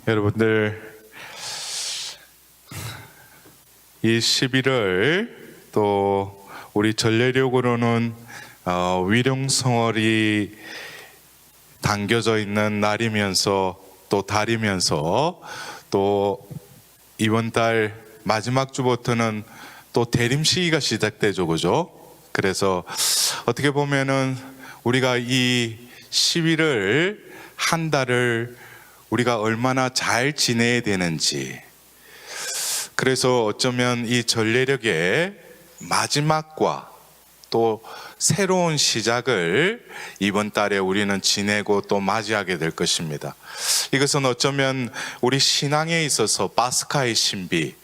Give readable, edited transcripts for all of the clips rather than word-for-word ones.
여러분들, 이 11월 또 우리 전례력으로는 위령성월이 당겨져 있는 날이면서 또 달이면서 또 이번 달 마지막 주부터는 또 대림 시기가 시작되죠, 그죠? 그래서 어떻게 보면은 우리가 이 11월 한 달을 우리가 얼마나 잘 지내야 되는지, 그래서 어쩌면 이 전례력의 마지막과 또 새로운 시작을 이번 달에 우리는 지내고 또 맞이하게 될 것입니다. 이것은 어쩌면 우리 신앙에 있어서 파스카의 신비,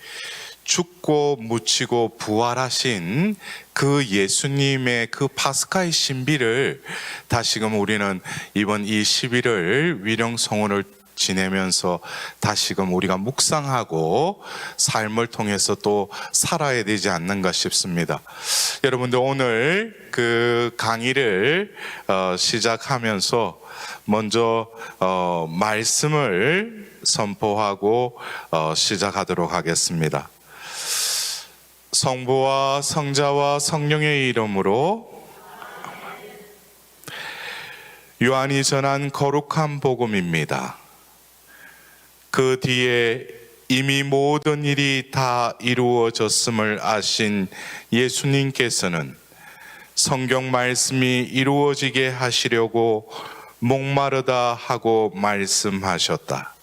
죽고 묻히고 부활하신 그 예수님의 그 파스카의 신비를 다시금 우리는 이번 이 11월 위령성원을 지내면서 다시금 우리가 묵상하고 삶을 통해서 또 살아야 되지 않는가 싶습니다. 여러분들, 오늘 그 강의를 시작하면서 먼저 말씀을 선포하고 시작하도록 하겠습니다. 성부와 성자와 성령의 이름으로. 요한이 전한 거룩한 복음입니다. 그 뒤에 이미 모든 일이 다 이루어졌음을 아신 예수님께서는 성경 말씀이 이루어지게 하시려고 목마르다 하고 말씀하셨다.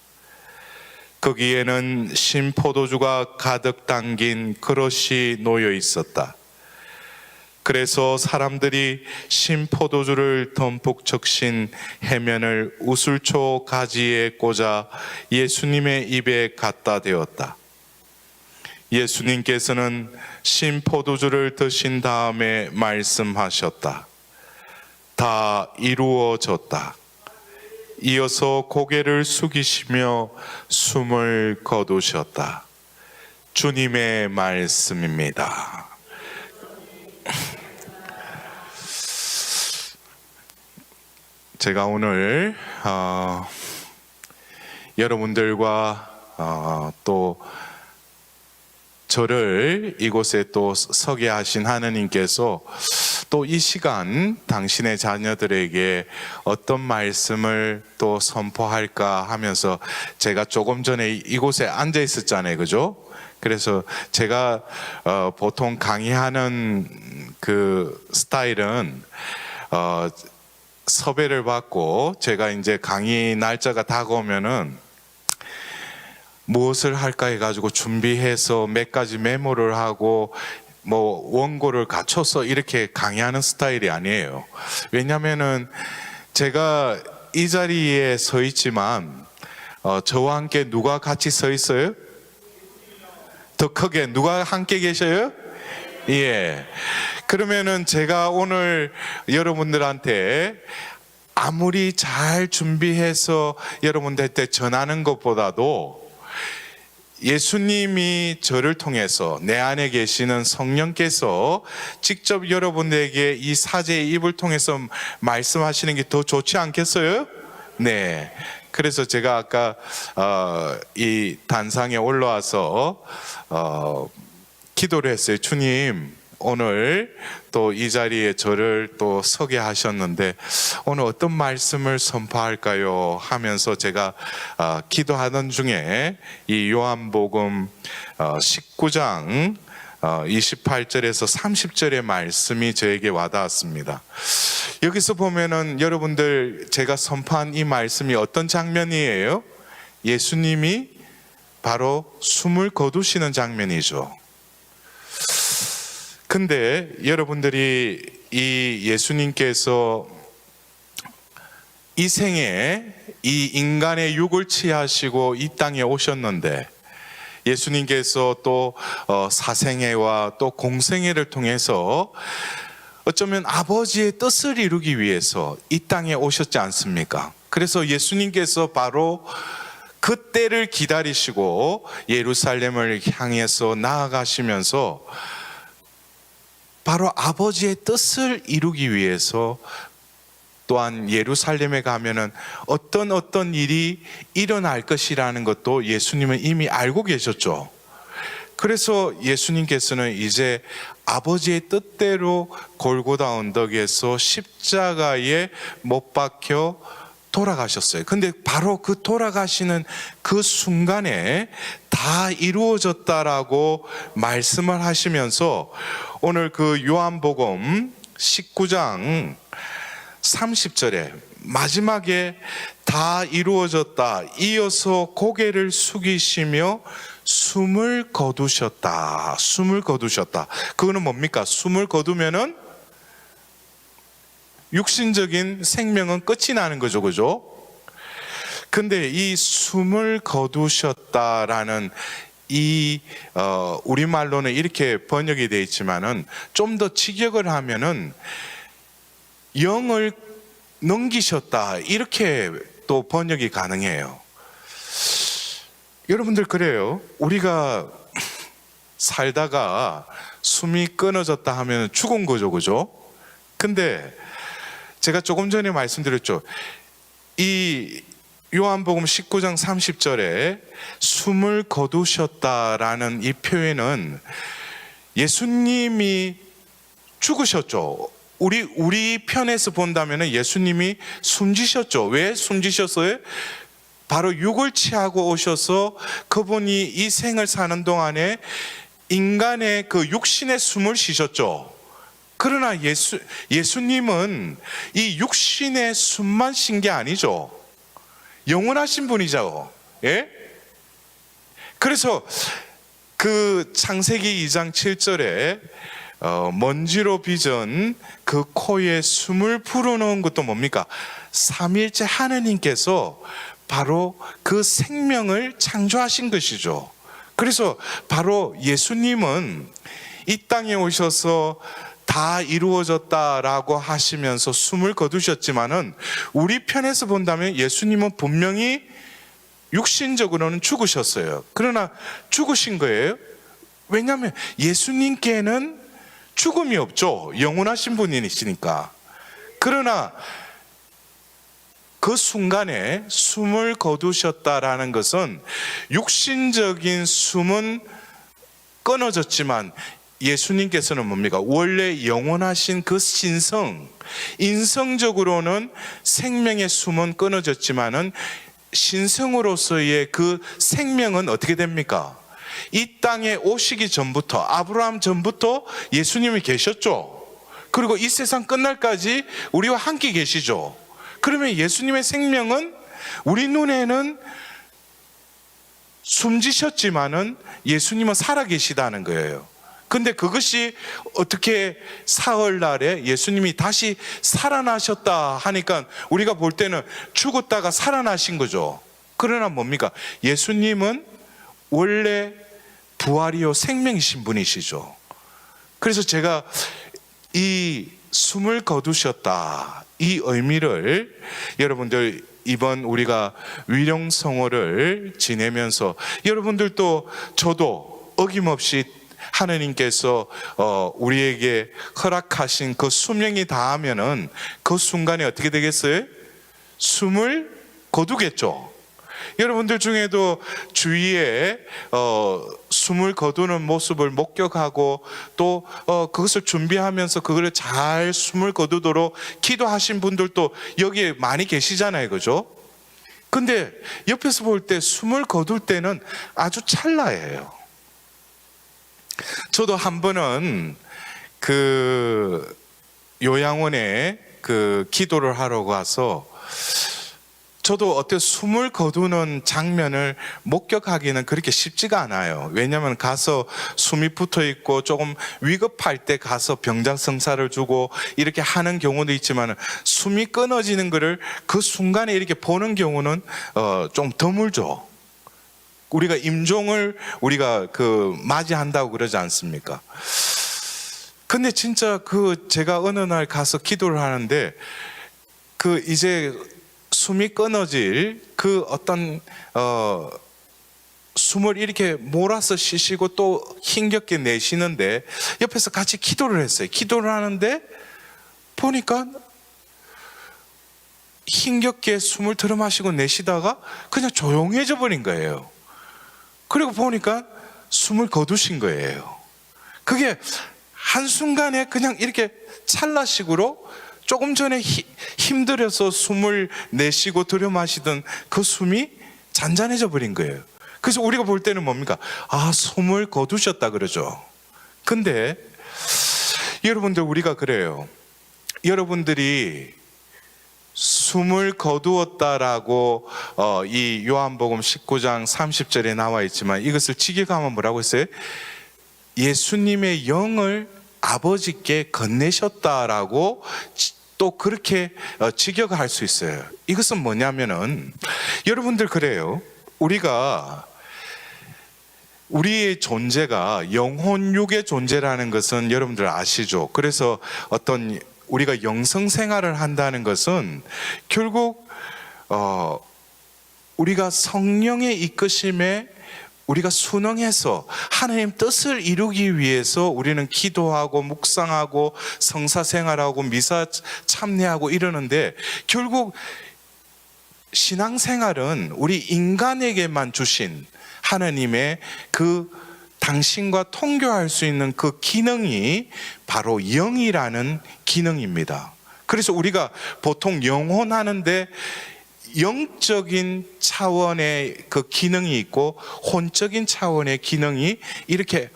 거기에는 신포도주가 가득 담긴 그릇이 놓여 있었다. 그래서 사람들이 신포도주를 듬뿍 적신 해면을 우슬초 가지에 꽂아 예수님의 입에 갖다 대었다. 예수님께서는 신포도주를 드신 다음에 말씀하셨다. 다 이루어졌다. 이어서 고개를 숙이시며 숨을 거두셨다. 주님의 말씀입니다. 제가 오늘 여러분들과 또 저를 이곳에 또 서게 하신 하느님께서 또 이 시간 당신의 자녀들에게 어떤 말씀을 또 선포할까 하면서 제가 조금 전에 이곳에 앉아 있었잖아요, 그죠? 그래서 제가 보통 강의하는 그 스타일은 섭외를 받고 제가 이제 강의 날짜가 다가오면은 무엇을 할까 해가지고 준비해서 몇 가지 메모를 하고 뭐 원고를 갖춰서 이렇게 강의하는 스타일이 아니에요. 왜냐면은 제가 이 자리에 서 있지만 저와 함께 누가 같이 서 있어요? 더 크게 누가 함께 계셔요? 예. 그러면은 제가 오늘 여러분들한테 아무리 잘 준비해서 여러분들한테 전하는 것보다도 예수님이 저를 통해서 내 안에 계시는 성령께서 직접 여러분들에게 이 사제의 입을 통해서 말씀하시는 게 더 좋지 않겠어요? 네. 그래서 제가 아까 이 단상에 올라와서 기도를 했어요. 주님, 오늘 또 이 자리에 저를 또 서게 하셨는데 오늘 어떤 말씀을 선포할까요? 하면서 제가 기도하던 중에 이 요한복음 19장 28절에서 30절의 말씀이 저에게 와닿았습니다. 여기서 보면은 여러분들, 제가 선포한 이 말씀이 어떤 장면이에요? 예수님이 바로 숨을 거두시는 장면이죠. 근데 여러분들이 이 예수님께서 이 생에 이 인간의 육을 취하시고 이 땅에 오셨는데 예수님께서 또 사생애와 또 공생애를 통해서 어쩌면 아버지의 뜻을 이루기 위해서 이 땅에 오셨지 않습니까? 그래서 예수님께서 바로 그 때를 기다리시고 예루살렘을 향해서 나아가시면서 바로 아버지의 뜻을 이루기 위해서 또한 예루살렘에 가면은 어떤 일이 일어날 것이라는 것도 예수님은 이미 알고 계셨죠. 그래서 예수님께서는 이제 아버지의 뜻대로 골고다 언덕에서 십자가에 못 박혀 돌아가셨어요. 근데 바로 그 돌아가시는 그 순간에 다 이루어졌다라고 말씀을 하시면서 오늘 그 요한복음 19장 30절에 마지막에 다 이루어졌다, 이어서 고개를 숙이시며 숨을 거두셨다. 숨을 거두셨다. 그거는 뭡니까? 숨을 거두면은 육신적인 생명은 끝이 나는 거죠. 그죠? 근데 이 숨을 거두셨다라는 이 우리말로는 이렇게 번역이 되어 있지만은 좀 더 직역을 하면은 영을 넘기셨다, 이렇게 또 번역이 가능해요. 여러분들, 그래요. 우리가 살다가 숨이 끊어졌다 하면 죽은 거죠. 그죠? 근데 제가 조금 전에 말씀드렸죠. 이 요한복음 19장 30절에 숨을 거두셨다라는 이 표현은 예수님이 죽으셨죠. 우리 편에서 본다면 예수님이 숨지셨죠. 왜 숨지셨어요? 바로 육을 취하고 오셔서 그분이 이 생을 사는 동안에 인간의 그 육신의 숨을 쉬셨죠. 그러나 예수님은 이 육신의 숨만 쉰 게 아니죠. 영원하신 분이죠. 예? 그래서 그 창세기 2장 7절에 먼지로 빚은 그 코에 숨을 불어넣은 것도 뭡니까? 삼위일체 하느님께서 바로 그 생명을 창조하신 것이죠. 그래서 바로 예수님은 이 땅에 오셔서 다 이루어졌다라고 하시면서 숨을 거두셨지만은 우리 편에서 본다면 예수님은 분명히 육신적으로는 죽으셨어요. 그러나 죽으신 거예요. 왜냐하면 예수님께는 죽음이 없죠. 영원하신 분이시니까. 그러나 그 순간에 숨을 거두셨다라는 것은 육신적인 숨은 끊어졌지만 예수님께서는 뭡니까? 원래 영원하신 그 신성, 인성적으로는 생명의 숨은 끊어졌지만은 신성으로서의 그 생명은 어떻게 됩니까? 이 땅에 오시기 전부터, 아브라함 전부터 예수님이 계셨죠. 그리고 이 세상 끝날까지 우리와 함께 계시죠. 그러면 예수님의 생명은 우리 눈에는 숨지셨지만은 예수님은 살아계시다는 거예요. 근데 그것이 어떻게 사흘날에 예수님이 다시 살아나셨다 하니까 우리가 볼 때는 죽었다가 살아나신 거죠. 그러나 뭡니까? 예수님은 원래 부활이요 생명이신 분이시죠. 그래서 제가 이 숨을 거두셨다, 이 의미를 여러분들 이번 우리가 위령성호를 지내면서 여러분들도 저도 어김없이 하느님께서 우리에게 허락하신 그 수명이 닿으면은 그 순간에 어떻게 되겠어요? 숨을 거두겠죠. 여러분들 중에도 주위에 숨을 거두는 모습을 목격하고 또 그것을 준비하면서 그걸 잘 숨을 거두도록 기도하신 분들도 여기에 많이 계시잖아요. 그죠? 근데 옆에서 볼 때 숨을 거둘 때는 아주 찰나예요. 저도 한 번은 그 요양원에 그 기도를 하러 가서 저도 어때 숨을 거두는 장면을 목격하기는 그렇게 쉽지가 않아요. 왜냐하면 가서 숨이 붙어 있고 조금 위급할 때 가서 병자성사를 주고 이렇게 하는 경우도 있지만 숨이 끊어지는 것을 그 순간에 이렇게 보는 경우는 좀 드물죠. 우리가 임종을 우리가 그 맞이한다고 그러지 않습니까? 근데 진짜 그 제가 어느 날 가서 기도를 하는데 그 이제 숨이 끊어질 그 어떤 숨을 이렇게 몰아서 쉬시고 또 힘겹게 내쉬는데 옆에서 같이 기도를 했어요. 기도를 하는데 보니까 힘겹게 숨을 들어 마시고 내쉬다가 그냥 조용해져 버린 거예요. 그리고 보니까 숨을 거두신 거예요. 그게 한순간에 그냥 이렇게 찰나식으로 조금 전에 힘들어서 숨을 내쉬고 들여 마시던 그 숨이 잔잔해져 버린 거예요. 그래서 우리가 볼 때는 뭡니까? 아, 숨을 거두셨다 그러죠. 근데 여러분들, 우리가 그래요. 여러분들이 숨을 거두었다라고 이 요한복음 19장 30절에 나와 있지만, 이것을 직역하면 뭐라고 했어요? 예수님의 영을 아버지께 건네셨다라고 또 그렇게 직역할 수 있어요. 이것은 뭐냐면은, 여러분들 그래요. 우리의 존재가 영혼육의 존재라는 것은 여러분들 아시죠? 그래서 우리가 영성 생활을 한다는 것은 결국 우리가 성령의 이끄심에 우리가 순응해서 하나님 뜻을 이루기 위해서 우리는 기도하고 묵상하고 성사생활하고 미사 참여하고 이러는데, 결국 신앙생활은 우리 인간에게만 주신 하나님의 그 당신과 통교할 수 있는 그 기능이 바로 영이라는 기능입니다. 그래서 우리가 보통 영혼하는데 영적인 차원의 그 기능이 있고 혼적인 차원의 기능이 이렇게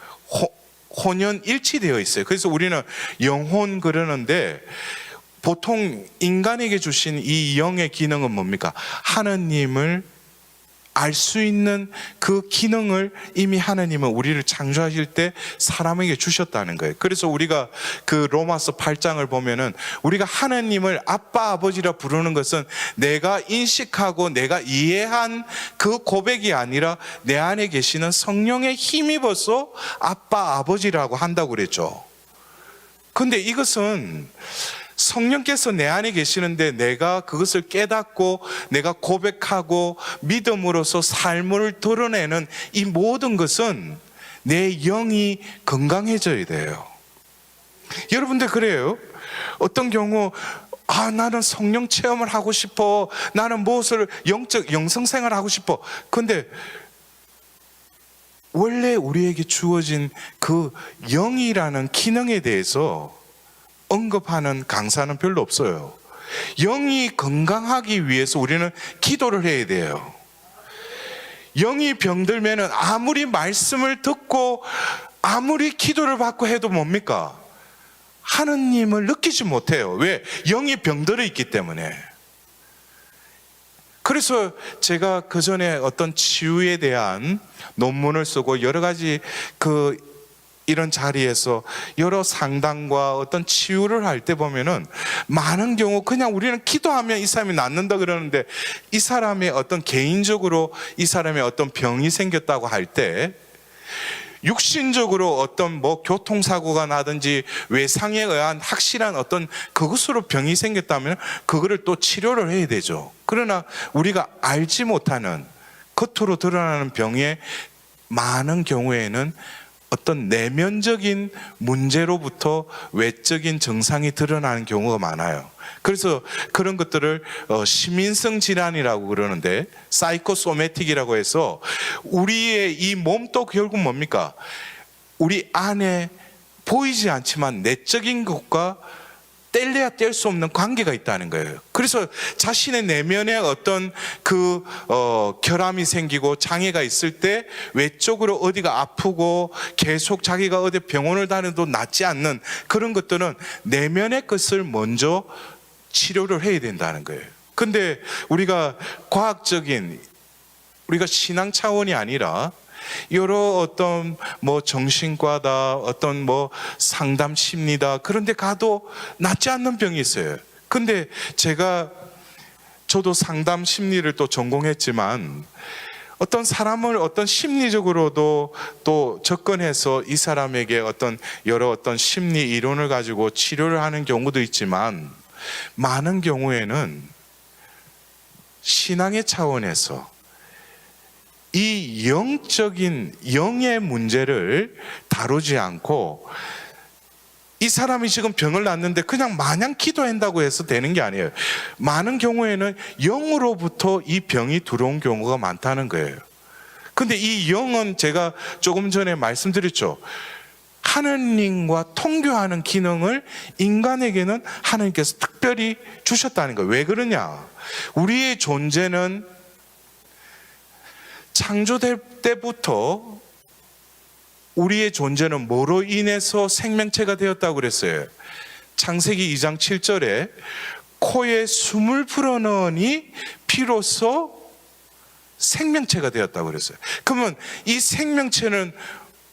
혼연일치되어 있어요. 그래서 우리는 영혼 그러는데, 보통 인간에게 주신 이 영의 기능은 뭡니까? 하나님을 알 수 있는 그 기능을 이미 하나님은 우리를 창조하실 때 사람에게 주셨다는 거예요. 그래서 우리가 그 로마서 8장을 보면은 우리가 하나님을 아빠 아버지라 부르는 것은 내가 인식하고 내가 이해한 그 고백이 아니라 내 안에 계시는 성령의 힘입어서 아빠 아버지라고 한다고 그랬죠. 근데 이것은 성령께서 내 안에 계시는데 내가 그것을 깨닫고 내가 고백하고 믿음으로써 삶을 드러내는 이 모든 것은 내 영이 건강해져야 돼요. 여러분들 그래요. 어떤 경우 나는 성령 체험을 하고 싶어, 나는 무엇을 영성생활을 하고 싶어. 근데 원래 우리에게 주어진 그 영이라는 기능에 대해서 언급하는 강사는 별로 없어요. 영이 건강하기 위해서 우리는 기도를 해야 돼요. 영이 병들면은 아무리 말씀을 듣고 아무리 기도를 받고 해도 뭡니까? 하느님을 느끼지 못해요. 왜? 영이 병들어 있기 때문에. 그래서 제가 그 전에 어떤 치유에 대한 논문을 쓰고 여러 가지 이런 자리에서 여러 상담과 어떤 치유를 할 때 보면은 많은 경우 그냥 우리는 기도하면 이 사람이 낫는다 그러는데, 이 사람의 어떤 개인적으로 이 사람의 어떤 병이 생겼다고 할 때 육신적으로 어떤 교통사고가 나든지 외상에 의한 확실한 어떤 그것으로 병이 생겼다면 그거를 또 치료를 해야 되죠. 그러나 우리가 알지 못하는 겉으로 드러나는 병의 많은 경우에는 어떤 내면적인 문제로부터 외적인 증상이 드러나는 경우가 많아요. 그래서 그런 것들을 시민성 질환이라고 그러는데, 사이코소매틱이라고 해서 우리의 이 몸도 결국 뭡니까? 우리 안에 보이지 않지만 내적인 것과 뗄래야 뗄 수 없는 관계가 있다는 거예요. 그래서 자신의 내면에 어떤 결함이 생기고 장애가 있을 때 외적으로 어디가 아프고 계속 자기가 어디 병원을 다녀도 낫지 않는 그런 것들은 내면의 것을 먼저 치료를 해야 된다는 거예요. 근데 우리가 과학적인, 우리가 신앙 차원이 아니라 여러 어떤 정신과다, 어떤 상담 심리다, 그런데 가도 낫지 않는 병이 있어요. 근데 저도 상담 심리를 또 전공했지만, 어떤 사람을 어떤 심리적으로도 또 접근해서 이 사람에게 어떤 여러 어떤 심리 이론을 가지고 치료를 하는 경우도 있지만, 많은 경우에는 신앙의 차원에서 이 영적인 영의 문제를 다루지 않고 이 사람이 지금 병을 놨는데 그냥 마냥 기도한다고 해서 되는 게 아니에요. 많은 경우에는 영으로부터 이 병이 들어온 경우가 많다는 거예요. 근데 이 영은 제가 조금 전에 말씀드렸죠. 하느님과 통교하는 기능을 인간에게는 하느님께서 특별히 주셨다는 거예요. 왜 그러냐? 우리의 존재는 창조될 때부터 우리의 존재는 뭐로 인해서 생명체가 되었다고 그랬어요. 창세기 2장 7절에 코에 숨을 불어넣으니 피로써 생명체가 되었다고 그랬어요. 그러면 이 생명체는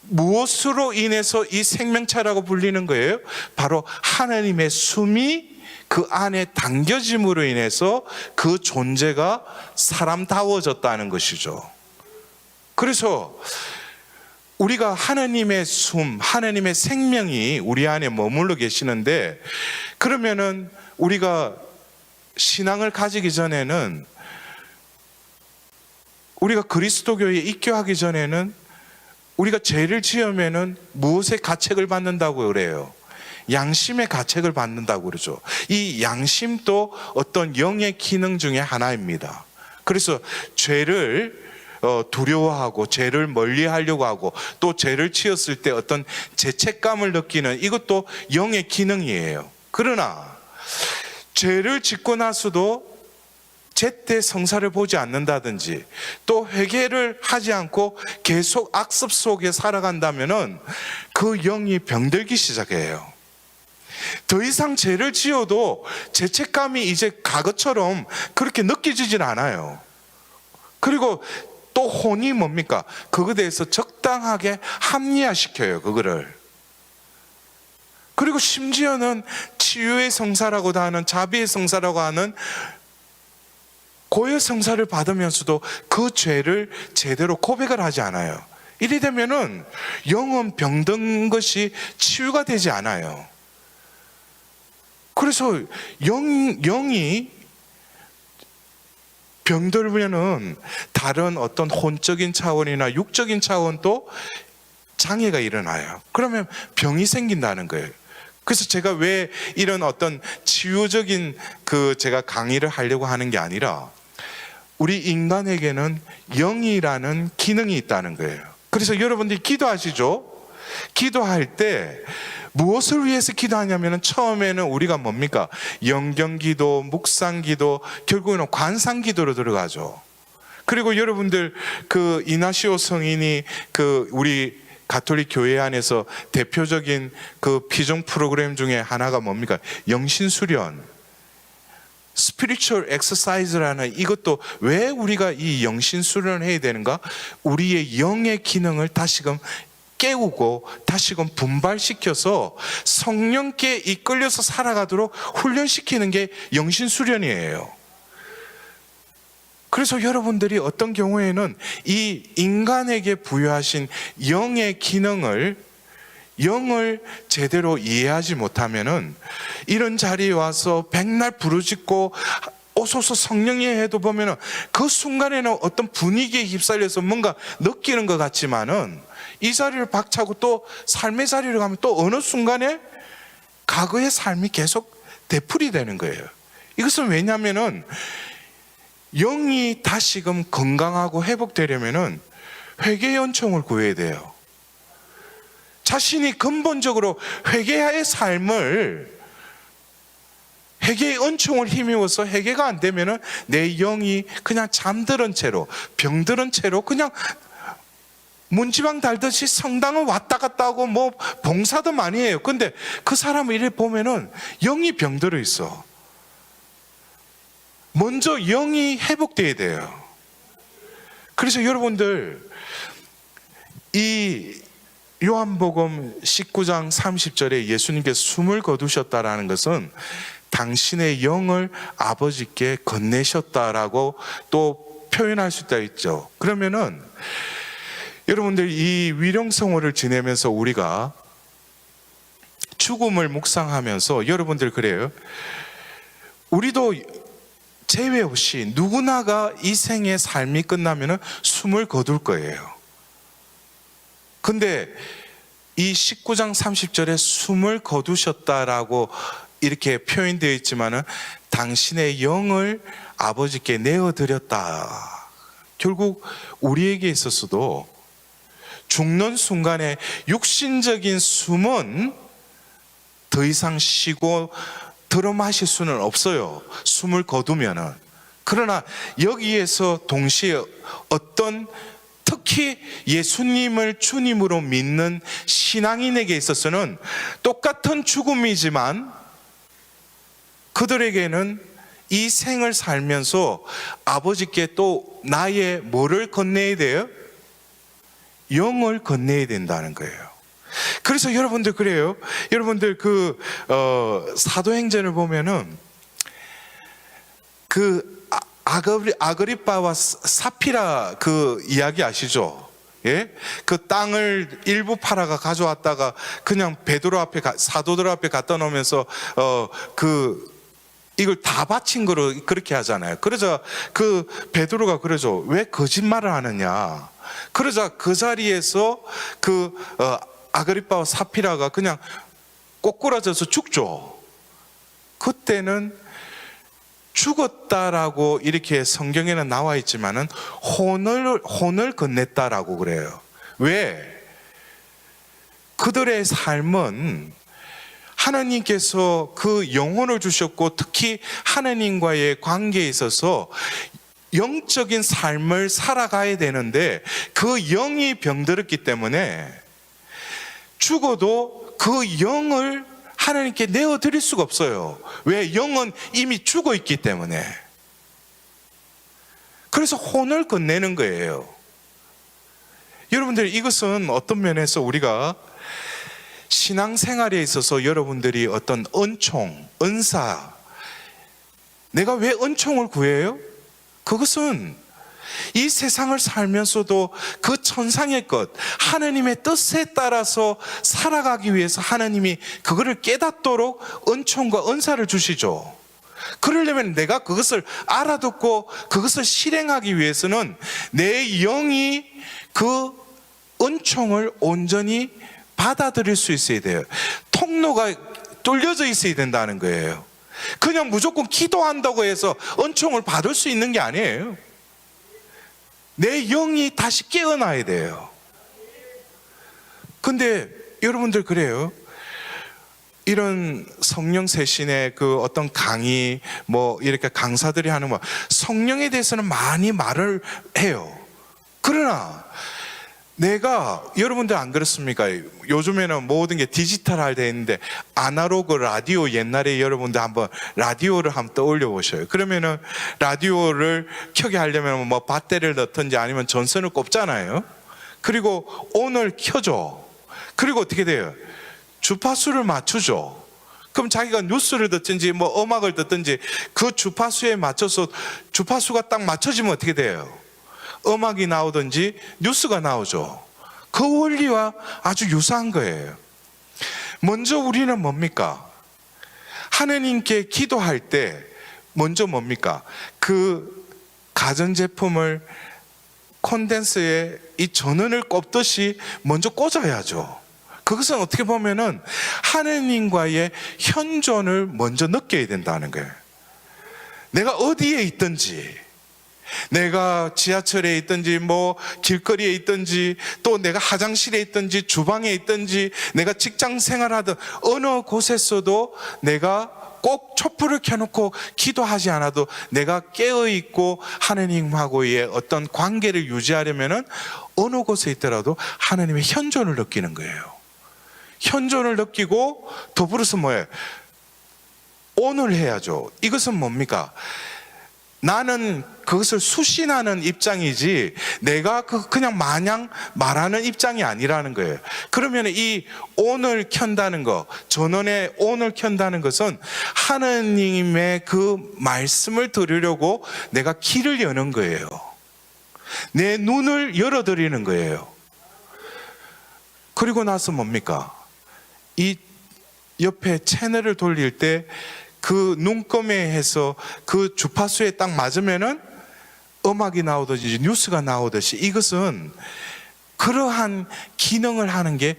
무엇으로 인해서 이 생명체라고 불리는 거예요? 바로 하나님의 숨이 그 안에 담겨짐으로 인해서 그 존재가 사람다워졌다는 것이죠. 그래서 우리가 하나님의 숨, 하나님의 생명이 우리 안에 머물러 계시는데, 그러면은 우리가 신앙을 가지기 전에는, 우리가 그리스도교에 입교하기 전에는 우리가 죄를 지으면은 무엇의 가책을 받는다고 그래요? 양심의 가책을 받는다고 그러죠. 이 양심도 어떤 영의 기능 중에 하나입니다. 그래서 죄를 두려워하고 죄를 멀리하려고 하고 또 죄를 지었을 때 어떤 죄책감을 느끼는 이것도 영의 기능이에요. 그러나 죄를 짓고 나서도 제때 성사를 보지 않는다든지 또 회개를 하지 않고 계속 악습 속에 살아간다면은 그 영이 병들기 시작해요. 더 이상 죄를 지어도 죄책감이 이제 과거처럼 그렇게 느껴지진 않아요. 그리고 또 혼이 뭡니까? 그거에 대해서 적당하게 합리화시켜요, 그거를. 그리고 심지어는 치유의 성사라고도 하는, 자비의 성사라고 하는 고의 성사를 받으면서도 그 죄를 제대로 고백을 하지 않아요. 이래 되면은 영은 병든 것이 치유가 되지 않아요. 그래서 영이 병들면은 다른 어떤 혼적인 차원이나 육적인 차원도 장애가 일어나요. 그러면 병이 생긴다는 거예요. 그래서 제가 왜 이런 어떤 치유적인 제가 강의를 하려고 하는 게 아니라 우리 인간에게는 영이라는 기능이 있다는 거예요. 그래서 여러분들이 기도하시죠? 기도할 때 무엇을 위해서 기도하냐면 처음에는 우리가 뭡니까? 영경기도, 묵상기도, 결국에는 관상기도로 들어가죠. 그리고 여러분들 이나시오 성인이 우리 가톨릭 교회 안에서 대표적인 피종 프로그램 중에 하나가 뭡니까? 영신수련, 스피리추얼 엑서사이즈라는, 이것도 왜 우리가 이 영신수련을 해야 되는가? 우리의 영의 기능을 다시금 깨우고 다시금 분발시켜서 성령께 이끌려서 살아가도록 훈련시키는 게 영신수련이에요. 그래서 여러분들이 어떤 경우에는 이 인간에게 부여하신 영의 기능을, 영을 제대로 이해하지 못하면은 이런 자리에 와서 백날 부르짖고 오소서 성령이 해도 보면은 그 순간에는 어떤 분위기에 휩쓸려서 뭔가 느끼는 것 같지만은 이 자리를 박차고 또 삶의 자리를 가면 또 어느 순간에 과거의 삶이 계속 되풀이되는 거예요. 이것은 왜냐하면은 영이 다시금 건강하고 회복되려면은 회개의 은총을 구해야 돼요. 자신이 근본적으로 회개의 삶을, 회개의 은총을 힘입어서 회개가 안 되면은 내 영이 그냥 잠들은 채로, 병들은 채로 그냥 문지방 달듯이 성당은 왔다 갔다 하고 뭐 봉사도 많이 해요. 근데 그 사람을 이래 보면은 영이 병들어 있어. 먼저 영이 회복돼야 돼요. 그래서 여러분들 이 요한복음 19장 30절에 예수님께서 숨을 거두셨다라는 것은 당신의 영을 아버지께 건네셨다라고 또 표현할 수 있죠. 그러면은 여러분들 이 위령성호를 지내면서 우리가 죽음을 묵상하면서 여러분들 그래요. 우리도 제외 없이 누구나가 이 생의 삶이 끝나면은 숨을 거둘 거예요. 근데 이 19장 30절에 숨을 거두셨다라고 이렇게 표현되어 있지만은 당신의 영을 아버지께 내어드렸다. 결국 우리에게 있어서도 죽는 순간에 육신적인 숨은 더 이상 쉬고 들어 마실 수는 없어요. 숨을 거두면은. 그러나 여기에서 동시에 어떤 특히 예수님을 주님으로 믿는 신앙인에게 있어서는 똑같은 죽음이지만 그들에게는 이 생을 살면서 아버지께 또 나의 뭐를 건네야 돼요? 영을 건네야 된다는 거예요. 그래서 여러분들 그래요. 여러분들 사도행전을 보면은 아그리빠와 사피라 이야기 아시죠? 예? 그 땅을 일부 팔아가 가져왔다가 그냥 사도들 앞에 갖다 놓으면서 이걸 다 바친 거로 그렇게 하잖아요. 그러자 베드로가 그러죠. 왜 거짓말을 하느냐? 그러자 그 자리에서 아그리빠와 사피라가 그냥 꼬꾸라져서 죽죠. 그때는 죽었다라고 이렇게 성경에는 나와 있지만은 혼을 건넸다라고 그래요. 왜? 그들의 삶은 하나님께서 그 영혼을 주셨고 특히 하나님과의 관계에 있어서 영적인 삶을 살아가야 되는데 그 영이 병들었기 때문에 죽어도 그 영을 하나님께 내어드릴 수가 없어요. 왜? 영은 이미 죽어 있기 때문에. 그래서 혼을 건네는 거예요. 여러분들 이것은 어떤 면에서 우리가 신앙생활에 있어서 여러분들이 어떤 은총, 은사, 내가 왜 은총을 구해요? 그것은 이 세상을 살면서도 그 천상의 것, 하나님의 뜻에 따라서 살아가기 위해서 하나님이 그거를 깨닫도록 은총과 은사를 주시죠. 그러려면 내가 그것을 알아듣고 그것을 실행하기 위해서는 내 영이 그 은총을 온전히 받아들일 수 있어야 돼요. 통로가 뚫려져 있어야 된다는 거예요. 그냥 무조건 기도한다고 해서 은총을 받을 수 있는 게 아니에요. 내 영이 다시 깨어나야 돼요. 근데 여러분들 그래요. 이런 성령 세신의 어떤 강의 이렇게 강사들이 하는 성령에 대해서는 많이 말을 해요. 그러나 내가 여러분들 안 그렇습니까? 요즘에는 모든 게 디지털화 되어 있는데 아날로그 라디오 옛날에 여러분들 한번 라디오를 한번 떠올려 보셔요. 그러면은 라디오를 켜게 하려면 배터리를 넣든지 아니면 전선을 꼽잖아요. 그리고 온을 켜줘. 그리고 어떻게 돼요? 주파수를 맞추죠. 그럼 자기가 뉴스를 듣든지 음악을 듣든지 그 주파수에 맞춰서 주파수가 딱 맞춰지면 어떻게 돼요? 음악이 나오든지 뉴스가 나오죠. 그 원리와 아주 유사한 거예요. 먼저 우리는 뭡니까? 하느님께 기도할 때 먼저 뭡니까? 그 가전제품을 콘덴서에 이 전원을 꼽듯이 먼저 꽂아야죠. 그것은 어떻게 보면은 하느님과의 현존을 먼저 느껴야 된다는 거예요. 내가 어디에 있든지, 내가 지하철에 있든지 길거리에 있든지 또 내가 화장실에 있든지 주방에 있든지 내가 직장 생활하든 어느 곳에서도 내가 꼭 촛불을 켜놓고 기도하지 않아도 내가 깨어있고 하나님하고의 어떤 관계를 유지하려면은 어느 곳에 있더라도 하나님의 현존을 느끼는 거예요. 현존을 느끼고 더불어서 뭐예요? 오늘 해야죠. 이것은 뭡니까? 나는 그것을 수신하는 입장이지 내가 그냥 마냥 말하는 입장이 아니라는 거예요. 그러면 이 온을 켠다는 거, 전원에 온을 켠다는 것은 하나님의 그 말씀을 들으려고 내가 길을 여는 거예요. 내 눈을 열어드리는 거예요. 그리고 나서 뭡니까? 이 옆에 채널을 돌릴 때 그 눈금에 해서 그 주파수에 딱 맞으면은 음악이 나오듯이 뉴스가 나오듯이 이것은 그러한 기능을 하는 게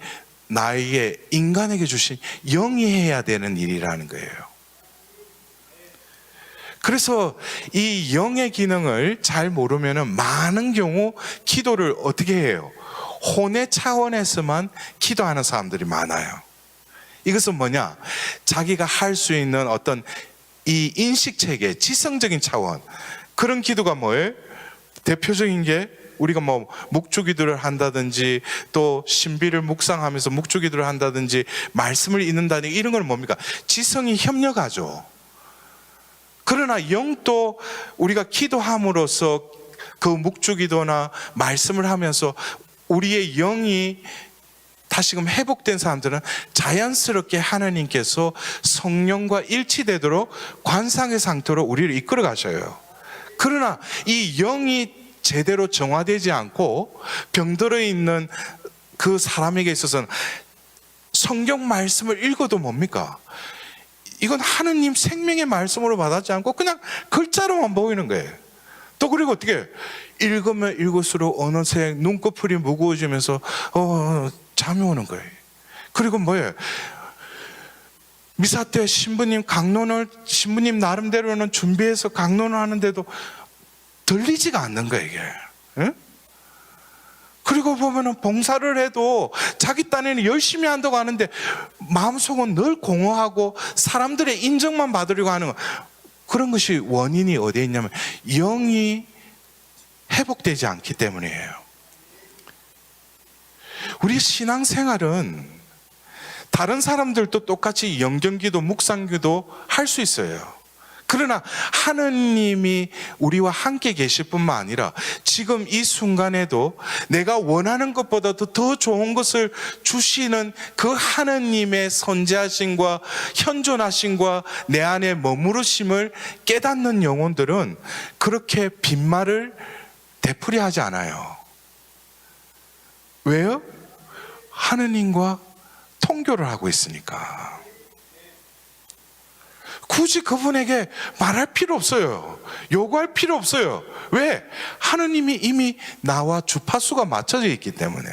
나에게 인간에게 주신 영이 해야 되는 일이라는 거예요. 그래서 이 영의 기능을 잘 모르면 많은 경우 기도를 어떻게 해요? 혼의 차원에서만 기도하는 사람들이 많아요. 이것은 뭐냐? 자기가 할 수 있는 어떤 이 인식체계, 지성적인 차원, 그런 기도가 뭐예요? 대표적인 게 우리가 뭐 묵주기도를 한다든지 또 신비를 묵상하면서 묵주기도를 한다든지 말씀을 읽는다든지 이런 건 뭡니까? 지성이 협력하죠. 그러나 영도 우리가 기도함으로써 그 묵주기도나 말씀을 하면서 우리의 영이 다시금 회복된 사람들은 자연스럽게 하나님께서 성령과 일치되도록 관상의 상태로 우리를 이끌어 가셔요. 그러나 이 영이 제대로 정화되지 않고 병들어 있는 그 사람에게 있어서는 성경 말씀을 읽어도 뭡니까? 이건 하느님 생명의 말씀으로 받았지 않고 그냥 글자로만 보이는 거예요. 또 그리고 어떻게 읽으면 읽을수록 어느새 눈꺼풀이 무거워지면서 잠이 오는 거예요. 그리고 뭐예요? 미사 때 신부님 나름대로는 준비해서 강론을 하는데도 들리지가 않는 거예요, 이게. 응? 그리고 보면은 봉사를 해도 자기 딴에는 열심히 한다고 하는데 마음속은 늘 공허하고 사람들의 인정만 받으려고 하는 거. 그런 것이 원인이 어디에 있냐면 영이 회복되지 않기 때문이에요. 우리 신앙생활은 다른 사람들도 똑같이 영경기도, 묵상기도 할 수 있어요. 그러나 하느님이 우리와 함께 계실 뿐만 아니라 지금 이 순간에도 내가 원하는 것보다도 더 좋은 것을 주시는 그 하느님의 선지하심과 현존하심과 내 안에 머무르심을 깨닫는 영혼들은 그렇게 빈말을 되풀이하지 않아요. 왜요? 하느님과 통교를 하고 있으니까. 굳이 그분에게 말할 필요 없어요. 요구할 필요 없어요. 왜? 하느님이 이미 나와 주파수가 맞춰져 있기 때문에.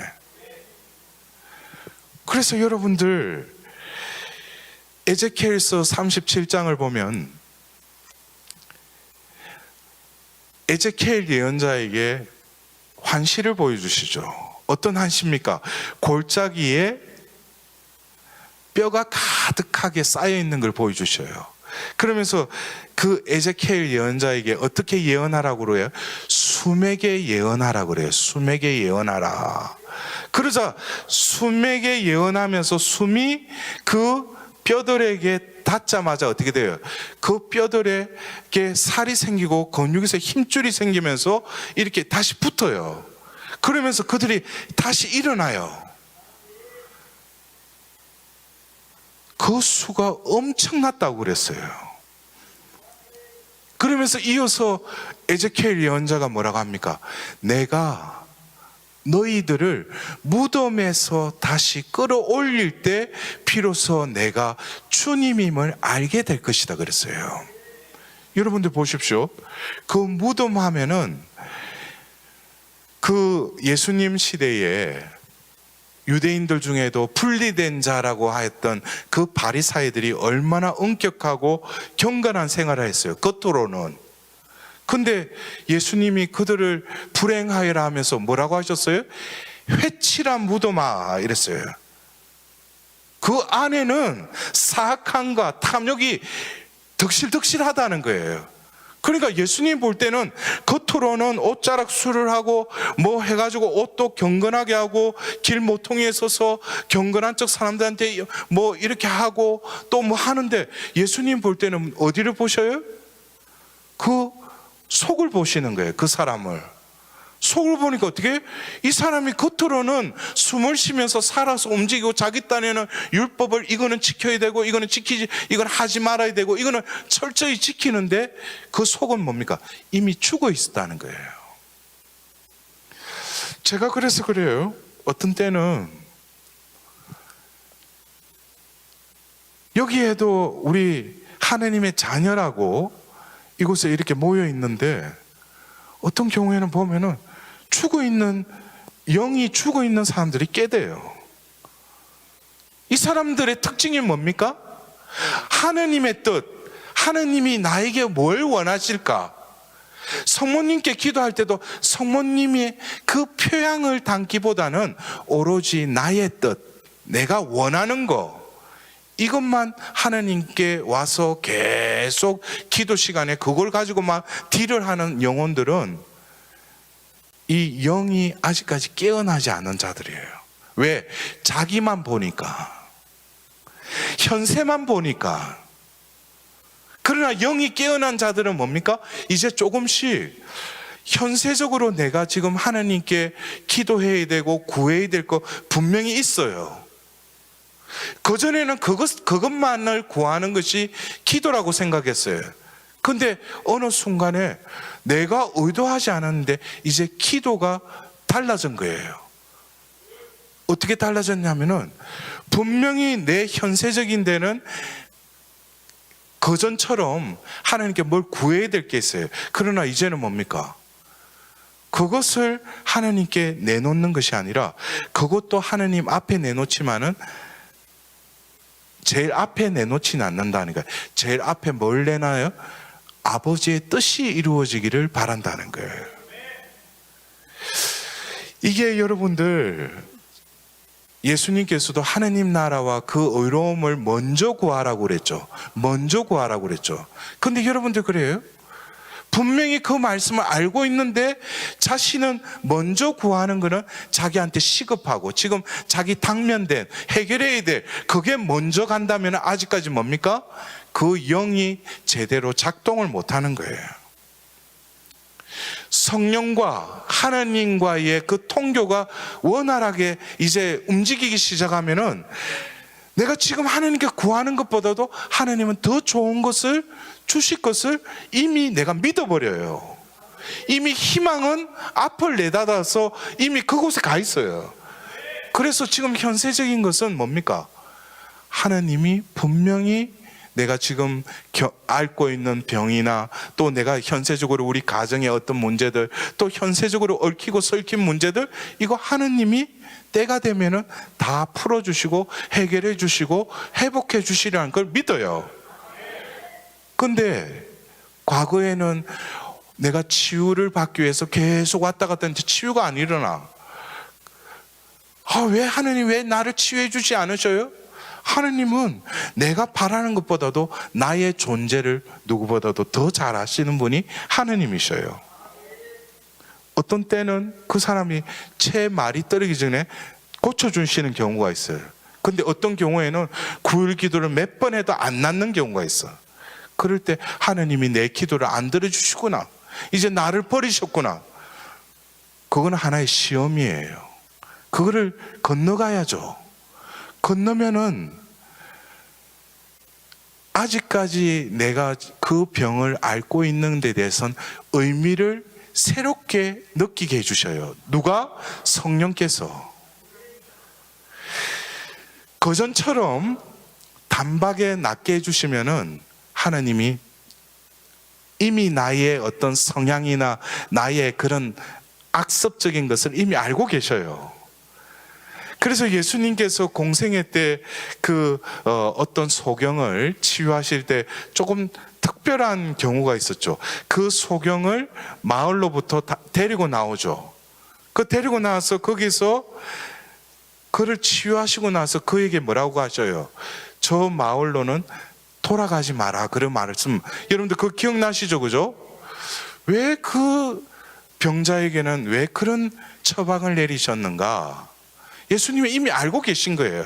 그래서 여러분들 에제키엘서 37장을 보면 에제키엘 예언자에게 환시를 보여주시죠. 어떤 환시입니까? 골짜기에 뼈가 가득하게 쌓여 있는 걸 보여주셔요. 그러면서 그 에제키엘 예언자에게 어떻게 예언하라고 그래요? 숨에게 예언하라고 그래요. 숨에게 예언하라. 그러자 숨에게 예언하면서 숨이 그 뼈들에게 닿자마자 어떻게 돼요? 그 뼈들에게 살이 생기고 근육에서 힘줄이 생기면서 이렇게 다시 붙어요. 그러면서 그들이 다시 일어나요. 그 수가 엄청났다고 그랬어요. 그러면서 이어서 에제키엘 예언자가 뭐라고 합니까? 내가 너희들을 무덤에서 다시 끌어올릴 때 비로소 내가 주님임을 알게 될 것이다 그랬어요. 여러분들 보십시오. 그 무덤 하면은 그 예수님 시대에 유대인들 중에도 분리된 자라고 하였던 그 바리사이들이 얼마나 엄격하고 경건한 생활을 했어요. 겉으로는. 근데 예수님이 그들을 불행하여라 하면서 뭐라고 하셨어요? 회칠한 무덤아 이랬어요. 그 안에는 사악함과 탐욕이 덕실덕실하다는 거예요. 그러니까 예수님 볼 때는 겉으로는 옷자락술을 하고 뭐 해가지고 옷도 경건하게 하고 길 모퉁이에 서서 경건한 척 사람들한테 뭐 이렇게 하고 또 뭐 하는데 예수님 볼 때는 어디를 보셔요? 그 속을 보시는 거예요. 그 사람을. 속을 보니까 어떻게? 이 사람이 겉으로는 숨을 쉬면서 살아서 움직이고 자기 딴에는 율법을 이거는 지켜야 되고 이거는 지키지, 이건 하지 말아야 되고 이거는 철저히 지키는데 그 속은 뭡니까? 이미 죽어 있었다는 거예요. 제가 그래서 그래요. 어떤 때는 여기에도 우리 하나님의 자녀라고 이곳에 이렇게 모여 있는데 어떤 경우에는 보면은 영이 죽어 있는 사람들이 깨대요. 이 사람들의 특징이 뭡니까? 하느님의 뜻, 하느님이 나에게 뭘 원하실까? 성모님께 기도할 때도 성모님의 그 표양을 담기보다는 오로지 나의 뜻, 내가 원하는 거, 이것만 하나님께 와서 계속 기도 시간에 그걸 가지고 막 딜을 하는 영혼들은 이 영이 아직까지 깨어나지 않은 자들이에요. 왜? 자기만 보니까, 현세만 보니까. 그러나 영이 깨어난 자들은 뭡니까? 이제 조금씩 현세적으로 내가 지금 하나님께 기도해야 되고 구해야 될 거 분명히 있어요. 그전에는 그것만을 구하는 것이 기도라고 생각했어요. 근데 어느 순간에 내가 의도하지 않았는데 이제 기도가 달라진 거예요. 어떻게 달라졌냐면은 분명히 내 현세적인 데는 그전처럼 하나님께 뭘 구해야 될 게 있어요. 그러나 이제는 뭡니까? 그것을 하나님께 내놓는 것이 아니라 그것도 하나님 앞에 내놓지만은 제일 앞에 내놓지는 않는다는 거예요. 제일 앞에 뭘 내놔요? 아버지의 뜻이 이루어지기를 바란다는 거예요. 이게 여러분들, 예수님께서도 하느님 나라와 그 의로움을 먼저 구하라고 그랬죠. 먼저 구하라고 그랬죠. 근데 여러분들 그래요? 분명히 그 말씀을 알고 있는데 자신은 먼저 구하는 거는 자기한테 시급하고 지금 자기 당면된 해결해야 될 그게 먼저 간다면 아직까지 뭡니까? 그 영이 제대로 작동을 못하는 거예요. 성령과 하나님과의 그 통교가 원활하게 이제 움직이기 시작하면은 내가 지금 하나님께 구하는 것보다도 하나님은 더 좋은 것을 주실 것을 이미 내가 믿어버려요. 이미 희망은 앞을 내닫아서 이미 그곳에 가 있어요. 그래서 지금 현세적인 것은 뭡니까? 하나님이 분명히 내가 지금 앓고 있는 병이나 또 내가 현세적으로 우리 가정의 어떤 문제들, 또 현세적으로 얽히고 설킨 문제들, 이거 하느님이 때가 되면은 다 풀어주시고 해결해 주시고 회복해 주시라는 걸 믿어요. 근데 과거에는 내가 치유를 받기 위해서 계속 왔다 갔다 했는데 치유가 안 일어나. 왜 하느님 왜 나를 치유해 주지 않으셔요? 하느님은 내가 바라는 것보다도 나의 존재를 누구보다도 더 잘 아시는 분이 하느님이셔요. 어떤 때는 그 사람이 채 말이 떨어지기 전에 고쳐주시는 경우가 있어요. 근데 어떤 경우에는 9일 기도를 몇 번 해도 안 낫는 경우가 있어. 그럴 때 하느님이 내 기도를 안 들어주시구나, 이제 나를 버리셨구나. 그건 하나의 시험이에요. 그거를 건너가야죠. 건너면은 아직까지 내가 그 병을 앓고 있는 데 대해서는 의미를 새롭게 느끼게 해주셔요. 누가? 성령께서. 그전처럼 단박에 낫게 해주시면은 하나님이 이미 나의 어떤 성향이나 나의 그런 악습적인 것을 이미 알고 계셔요. 그래서 예수님께서 공생애 때 어떤 소경을 치유하실 때 조금 특별한 경우가 있었죠. 그 소경을 마을로부터 데리고 나오죠. 그 데리고 나와서 거기서 그를 치유하시고 나서 그에게 뭐라고 하셔요? 저 마을로는 돌아가지 마라. 그런 말씀 여러분들 그거 기억나시죠? 그죠? 왜 그 병자에게는 왜 그런 처방을 내리셨는가? 예수님이 이미 알고 계신 거예요.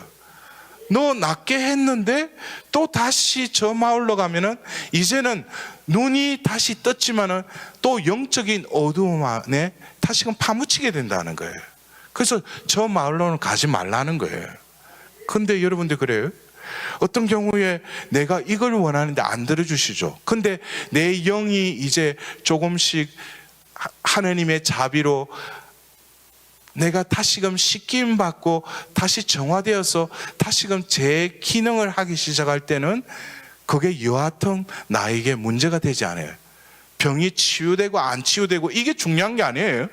너 낫게 했는데 또 다시 저 마을로 가면은 이제는 눈이 다시 떴지만은 또 영적인 어두움 안에 다시금 파묻히게 된다는 거예요. 그래서 저 마을로는 가지 말라는 거예요. 근데 여러분들 그래요? 어떤 경우에 내가 이걸 원하는데 안 들어주시죠. 근데 내 영이 이제 조금씩 하나님의 자비로 내가 다시금 씻김 받고 다시 정화되어서 다시금 제 기능을 하기 시작할 때는 그게 여하튼 나에게 문제가 되지 않아요. 병이 치유되고 안 치유되고 이게 중요한 게 아니에요.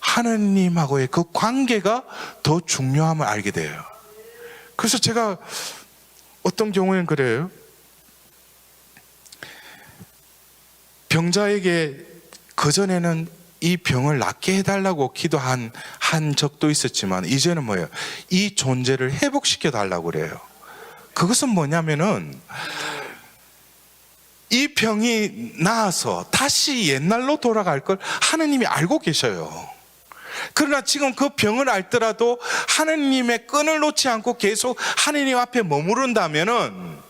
하나님하고의 그 관계가 더 중요함을 알게 돼요. 그래서 제가 어떤 경우에는 그래요. 병자에게 그전에는 이 병을 낫게 해달라고 기도한 적도 있었지만 이제는 뭐예요? 이 존재를 회복시켜 달라고 그래요. 그것은 뭐냐면은 이 병이 나아서 다시 옛날로 돌아갈 걸 하느님이 알고 계셔요. 그러나 지금 그 병을 앓더라도 하느님의 끈을 놓지 않고 계속 하느님 앞에 머무른다면은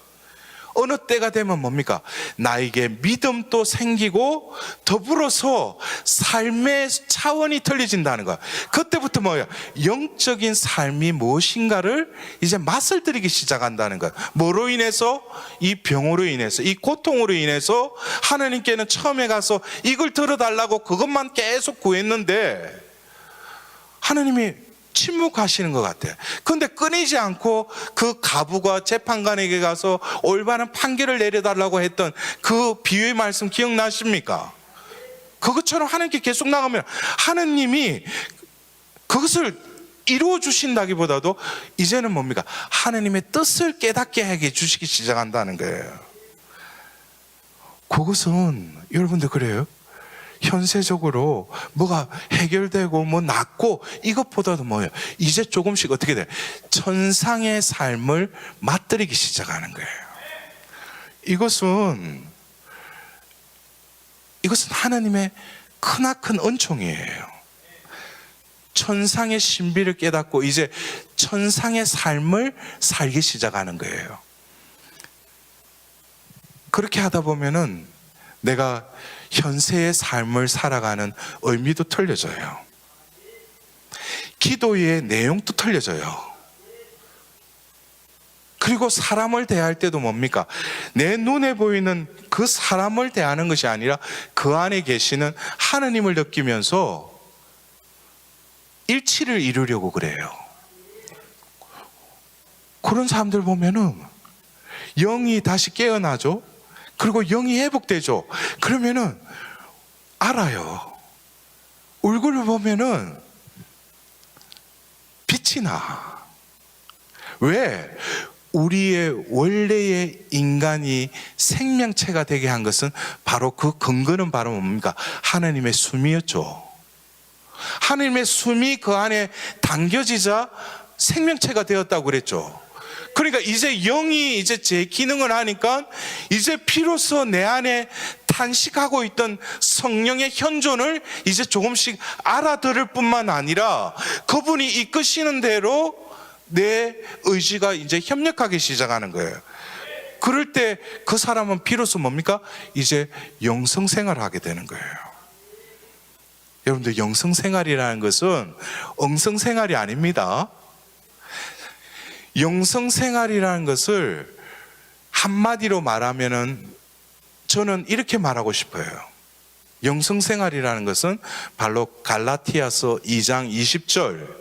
어느 때가 되면 뭡니까? 나에게 믿음도 생기고 더불어서 삶의 차원이 틀려진다는 거야. 그때부터 뭐야? 영적인 삶이 무엇인가를 이제 맛을 들이기 시작한다는 거야. 뭐로 인해서? 이 병으로 인해서, 이 고통으로 인해서 하나님께는 처음에 가서 이걸 들어달라고 그것만 계속 구했는데 하나님이 침묵하시는 것 같아요. 그런데 끊이지 않고 그 가부가 재판관에게 가서 올바른 판결을 내려달라고 했던 그 비유의 말씀 기억나십니까? 그것처럼 하나님께 계속 나가면 하나님이 그것을 이루어 주신다기보다도 이제는 뭡니까? 하나님의 뜻을 깨닫게 하게 주시기 시작한다는 거예요. 그것은 여러분들 그래요? 현세적으로 뭐가 해결되고 뭐 낫고 이것보다도 뭐예요? 이제 조금씩 어떻게 돼? 천상의 삶을 맛들이기 시작하는 거예요. 이것은 하나님의 크나큰 은총이에요. 천상의 신비를 깨닫고 이제 천상의 삶을 살기 시작하는 거예요. 그렇게 하다 보면은 내가 현세의 삶을 살아가는 의미도 틀려져요. 기도의 내용도 틀려져요. 그리고 사람을 대할 때도 뭡니까? 내 눈에 보이는 그 사람을 대하는 것이 아니라 그 안에 계시는 하느님을 느끼면서 일치를 이루려고 그래요. 그런 사람들 보면은 영이 다시 깨어나죠. 그리고 영이 회복되죠. 그러면은 알아요. 얼굴을 보면은 빛이 나. 왜? 우리의 원래의 인간이 생명체가 되게 한 것은 바로 그 근거는 바로 뭡니까? 하나님의 숨이었죠. 하나님의 숨이 그 안에 담겨지자 생명체가 되었다고 그랬죠. 그러니까 이제 영이 이제 제 기능을 하니까 이제 비로소 내 안에 탄식하고 있던 성령의 현존을 이제 조금씩 알아들을 뿐만 아니라 그분이 이끄시는 대로 내 의지가 이제 협력하기 시작하는 거예요. 그럴 때 그 사람은 비로소 뭡니까? 이제 영성생활을 하게 되는 거예요. 여러분들 영성생활이라는 것은 엉성생활이 아닙니다. 영성생활이라는 것을 한마디로 말하면은 저는 이렇게 말하고 싶어요. 영성생활이라는 것은 바로 갈라티아서 2장 20절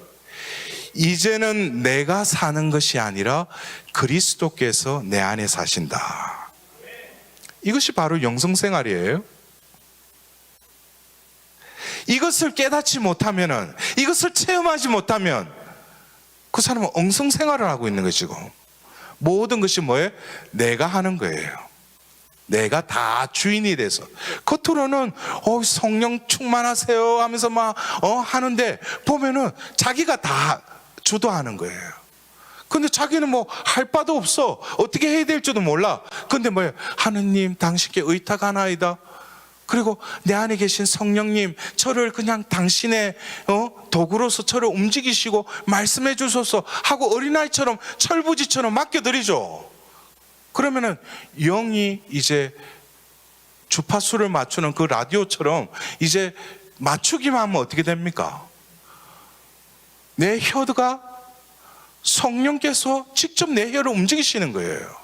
이제는 내가 사는 것이 아니라 그리스도께서 내 안에 사신다. 이것이 바로 영성생활이에요. 이것을 깨닫지 못하면은, 이것을 체험하지 못하면 그 사람은 엉성생활을 하고 있는 것이고 모든 것이 뭐예요? 내가 하는 거예요. 내가 다 주인이 돼서 겉으로는 성령 충만하세요 하면서 막 하는데 보면은 자기가 다 주도하는 거예요. 근데 자기는 뭐 할 바도 없어. 어떻게 해야 될지도 몰라. 근데 뭐예요? 하느님 당신께 의탁하나이다. 그리고 내 안에 계신 성령님, 저를 그냥 당신의 도구로서 저를 움직이시고 말씀해 주소서 하고 어린아이처럼 철부지처럼 맡겨드리죠. 그러면은 영이 이제 주파수를 맞추는 그 라디오처럼 이제 맞추기만 하면 어떻게 됩니까? 내 혀가 성령께서 직접 내 혀를 움직이시는 거예요.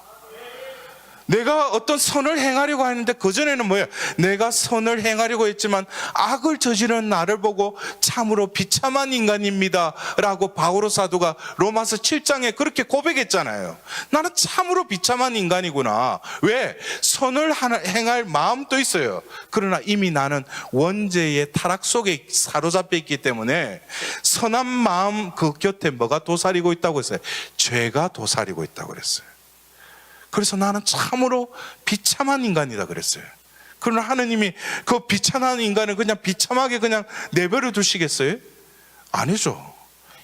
내가 어떤 선을 행하려고 하는데 그전에는 뭐예요? 내가 선을 행하려고 했지만 악을 저지른 나를 보고 참으로 비참한 인간입니다 라고 바오로 사도가 로마서 7장에 그렇게 고백했잖아요. 나는 참으로 비참한 인간이구나. 왜? 선을 행할 마음도 있어요. 그러나 이미 나는 원죄의 타락 속에 사로잡혀 있기 때문에 선한 마음 그 곁에 뭐가 도사리고 있다고 했어요? 죄가 도사리고 있다고 그랬어요. 그래서 나는 참으로 비참한 인간이다 그랬어요. 그러나 하느님이 그 비참한 인간을 그냥 비참하게 그냥 내버려 두시겠어요? 아니죠.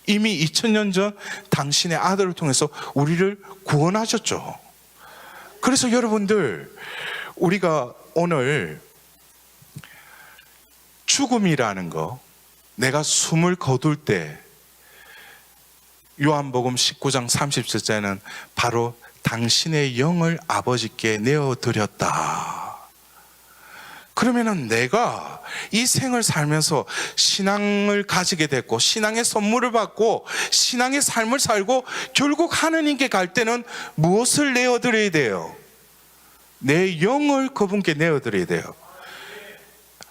이미 2000년 전 당신의 아들을 통해서 우리를 구원하셨죠. 그래서 여러분들, 우리가 오늘 죽음이라는 거, 내가 숨을 거둘 때 요한복음 19장 30절에는 바로 당신의 영을 아버지께 내어드렸다. 그러면은 내가 이 생을 살면서 신앙을 가지게 됐고 신앙의 선물을 받고 신앙의 삶을 살고 결국 하느님께 갈 때는 무엇을 내어드려야 돼요? 내 영을 그분께 내어드려야 돼요.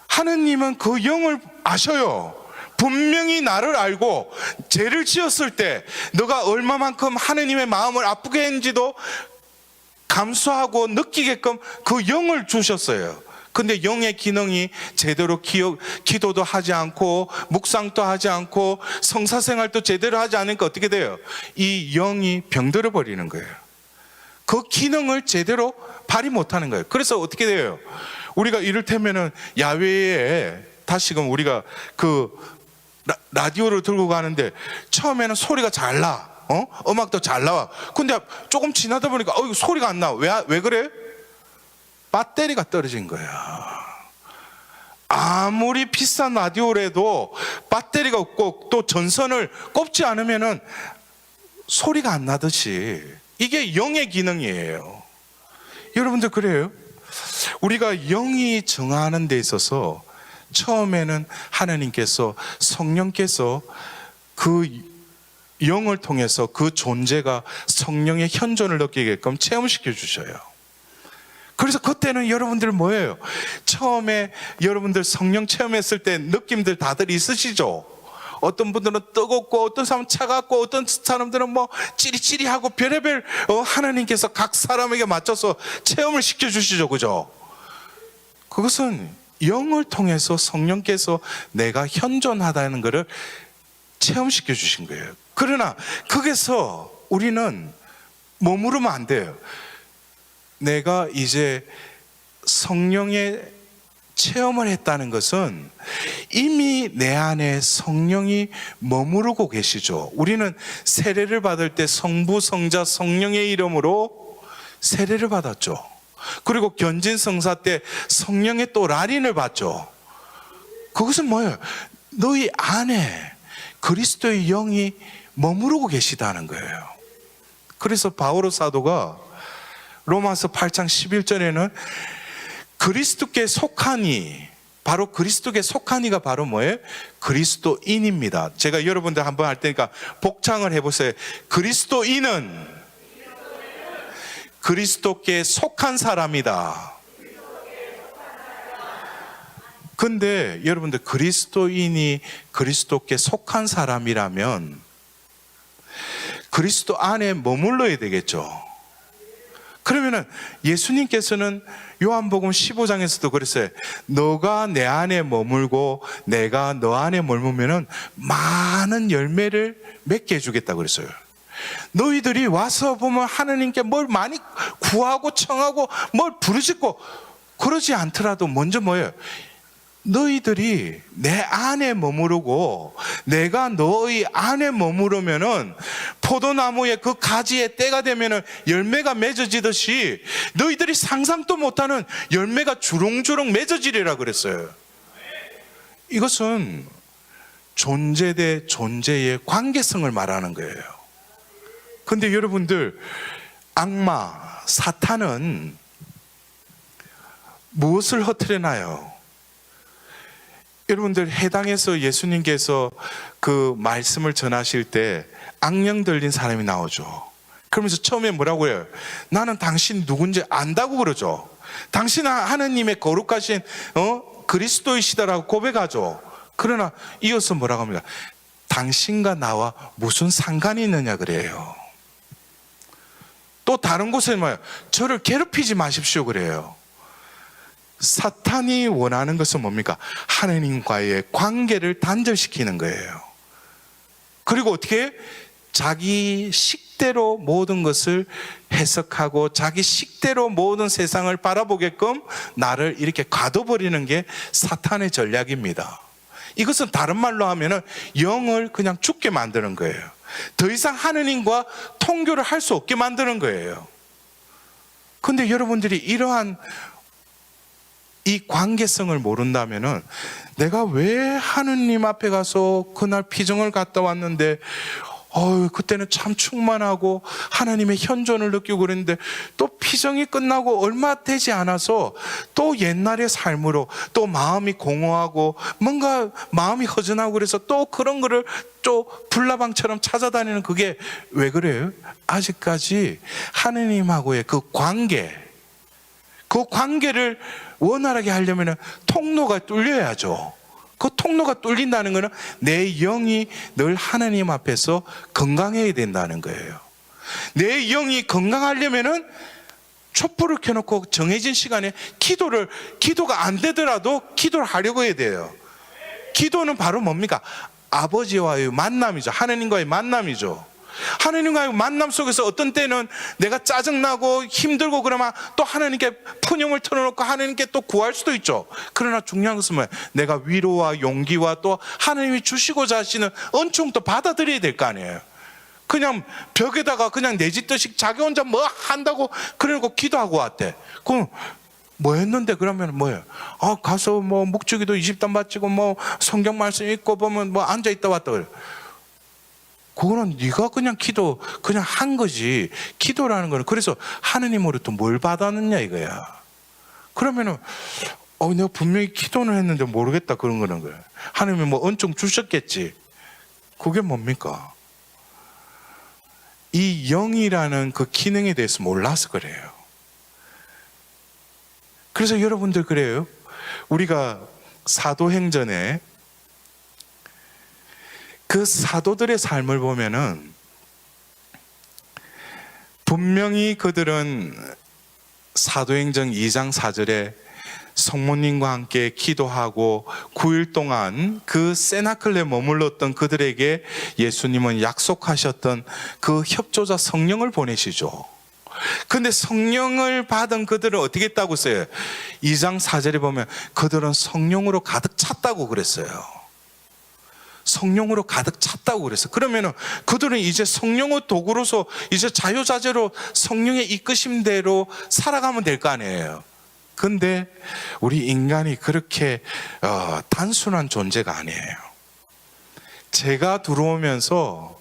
하느님은 그 영을 아셔요. 분명히 나를 알고 죄를 지었을 때 너가 얼마만큼 하느님의 마음을 아프게 했는지도 감수하고 느끼게끔 그 영을 주셨어요. 근데 영의 기능이 제대로 기도도 하지 않고 묵상도 하지 않고 성사생활도 제대로 하지 않으니까 어떻게 돼요? 이 영이 병들어 버리는 거예요. 그 기능을 제대로 발휘 못하는 거예요. 그래서 어떻게 돼요? 우리가 이를테면은 야외에 다시금 우리가 그 라디오를 들고 가는데 처음에는 소리가 잘 나, 음악도 잘 나와. 근데 조금 지나다 보니까 이거 소리가 안 나. 왜 그래? 배터리가 떨어진 거야. 아무리 비싼 라디오라도 배터리가 없고 또 전선을 꼽지 않으면은 소리가 안 나듯이 이게 영의 기능이에요. 여러분들 그래요? 우리가 영이 정하는 데 있어서 처음에는 하나님께서 성령께서 그 영을 통해서 그 존재가 성령의 현존을 느끼게끔 체험시켜 주셔요. 그래서 그때는 여러분들 뭐예요? 처음에 여러분들 성령 체험했을 때 느낌들 다들 있으시죠? 어떤 분들은 뜨겁고 어떤 사람은 차갑고 어떤 사람들은 뭐 찌리찌리하고 별의별 하나님께서 각 사람에게 맞춰서 체험을 시켜주시죠. 그죠? 그것은 영을 통해서 성령께서 내가 현존하다는 것을 체험시켜 주신 거예요. 그러나 거기서 우리는 머무르면 안 돼요. 내가 이제 성령의 체험을 했다는 것은 이미 내 안에 성령이 머무르고 계시죠. 우리는 세례를 받을 때 성부, 성자, 성령의 이름으로 세례를 받았죠. 그리고 견진성사 때 성령의 또 라린을 받죠. 그것은 뭐예요? 너희 안에 그리스도의 영이 머무르고 계시다는 거예요. 그래서 바오로 사도가 로마서 8장 11절에는 그리스도께 속하니, 바로 그리스도께 속하니가 바로 뭐예요? 그리스도인입니다. 제가 여러분들 한번 할 테니까 복창을 해보세요. 그리스도인은 그리스도께 속한 사람이다. 근데 여러분들 그리스도인이 그리스도께 속한 사람이라면 그리스도 안에 머물러야 되겠죠. 그러면은 예수님께서는 요한복음 15장에서도 그랬어요. 너가 내 안에 머물고 내가 너 안에 머물면은 많은 열매를 맺게 해주겠다고 그랬어요. 너희들이 와서 보면 하나님께 뭘 많이 구하고 청하고 뭘 부르짖고 그러지 않더라도 먼저 뭐예요? 너희들이 내 안에 머무르고 내가 너희 안에 머무르면은 포도나무의 그 가지에 때가 되면은 열매가 맺어지듯이 너희들이 상상도 못하는 열매가 주렁주렁 맺어지리라 그랬어요. 이것은 존재 대 존재의 관계성을 말하는 거예요. 근데 여러분들, 악마, 사탄은 무엇을 허트려나요? 여러분들 해당에서 예수님께서 그 말씀을 전하실 때 악령 들린 사람이 나오죠. 그러면서 처음에 뭐라고 해요? 나는 당신 누군지 안다고 그러죠. 당신은 하느님의 거룩하신 그리스도이시다라고 고백하죠. 그러나 이어서 뭐라고 합니까? 당신과 나와 무슨 상관이 있느냐 그래요. 또 다른 곳에 뭐예요? 저를 괴롭히지 마십시오 그래요. 사탄이 원하는 것은 뭡니까? 하느님과의 관계를 단절시키는 거예요. 그리고 어떻게? 자기 식대로 모든 것을 해석하고 자기 식대로 모든 세상을 바라보게끔 나를 이렇게 가둬버리는 게 사탄의 전략입니다. 이것은 다른 말로 하면은 영을 그냥 죽게 만드는 거예요. 더 이상 하느님과 통교를 할 수 없게 만드는 거예요. 근데 여러분들이 이러한 이 관계성을 모른다면은 내가 왜 하느님 앞에 가서 그날 피정을 갔다 왔는데 그때는 참 충만하고 하나님의 현존을 느끼고 그랬는데 또 피정이 끝나고 얼마 되지 않아서 또 옛날의 삶으로 또 마음이 공허하고 뭔가 마음이 허전하고 그래서 또 그런 거를 또 불나방처럼 찾아다니는 그게 왜 그래요? 아직까지 하느님하고의 그 관계를 원활하게 하려면 통로가 뚫려야죠. 그 통로가 뚫린다는 것은 내 영이 늘 하나님 앞에서 건강해야 된다는 거예요. 내 영이 건강하려면은 촛불을 켜놓고 정해진 시간에 기도가 안 되더라도 기도를 하려고 해야 돼요. 기도는 바로 뭡니까? 아버지와의 만남이죠. 하나님과의 만남이죠. 하나님과의 만남 속에서 어떤 때는 내가 짜증나고 힘들고 그러면 또 하나님께 푸념을 털어놓고 하나님께 또 구할 수도 있죠. 그러나 중요한 것은 뭐예요? 내가 위로와 용기와 또 하나님이 주시고자 하시는 은총도 받아들여야 될 거 아니에요. 그냥 벽에다가 그냥 내짓듯이 자기 혼자 뭐 한다고 그러고 기도하고 왔대. 그럼 뭐 했는데 그러면 뭐예요? 가서 뭐 묵주기도 20단 바치고 뭐 성경 말씀 읽고 보면 뭐 앉아 있다 왔다 그래. 그거는 네가 그냥 그냥 한 거지. 기도라는 거는 그래서 하느님으로부터 뭘 받았느냐 이거야. 그러면은 내가 분명히 기도는 했는데 모르겠다 그런 거는 거야. 하느님이 뭐 은총 주셨겠지. 그게 뭡니까? 이 영이라는 그 기능에 대해서 몰라서 그래요. 그래서 여러분들 그래요. 우리가 사도행전에 그 사도들의 삶을 보면은 분명히 그들은 사도행전 2장 4절에 성모님과 함께 기도하고 9일 동안 그 세나클레에 머물렀던 그들에게 예수님은 약속하셨던 그 협조자 성령을 보내시죠. 근데 성령을 받은 그들은 어떻게 했다고 써요? 2장 4절에 보면 그들은 성령으로 가득 찼다고 그랬어요. 성령으로 가득 찼다고 그랬어요. 그러면은 그들은 이제 성령의 도구로서 이제 자유자재로 성령의 이끄심대로 살아가면 될 거 아니에요. 근데 우리 인간이 그렇게 단순한 존재가 아니에요. 제가 들어오면서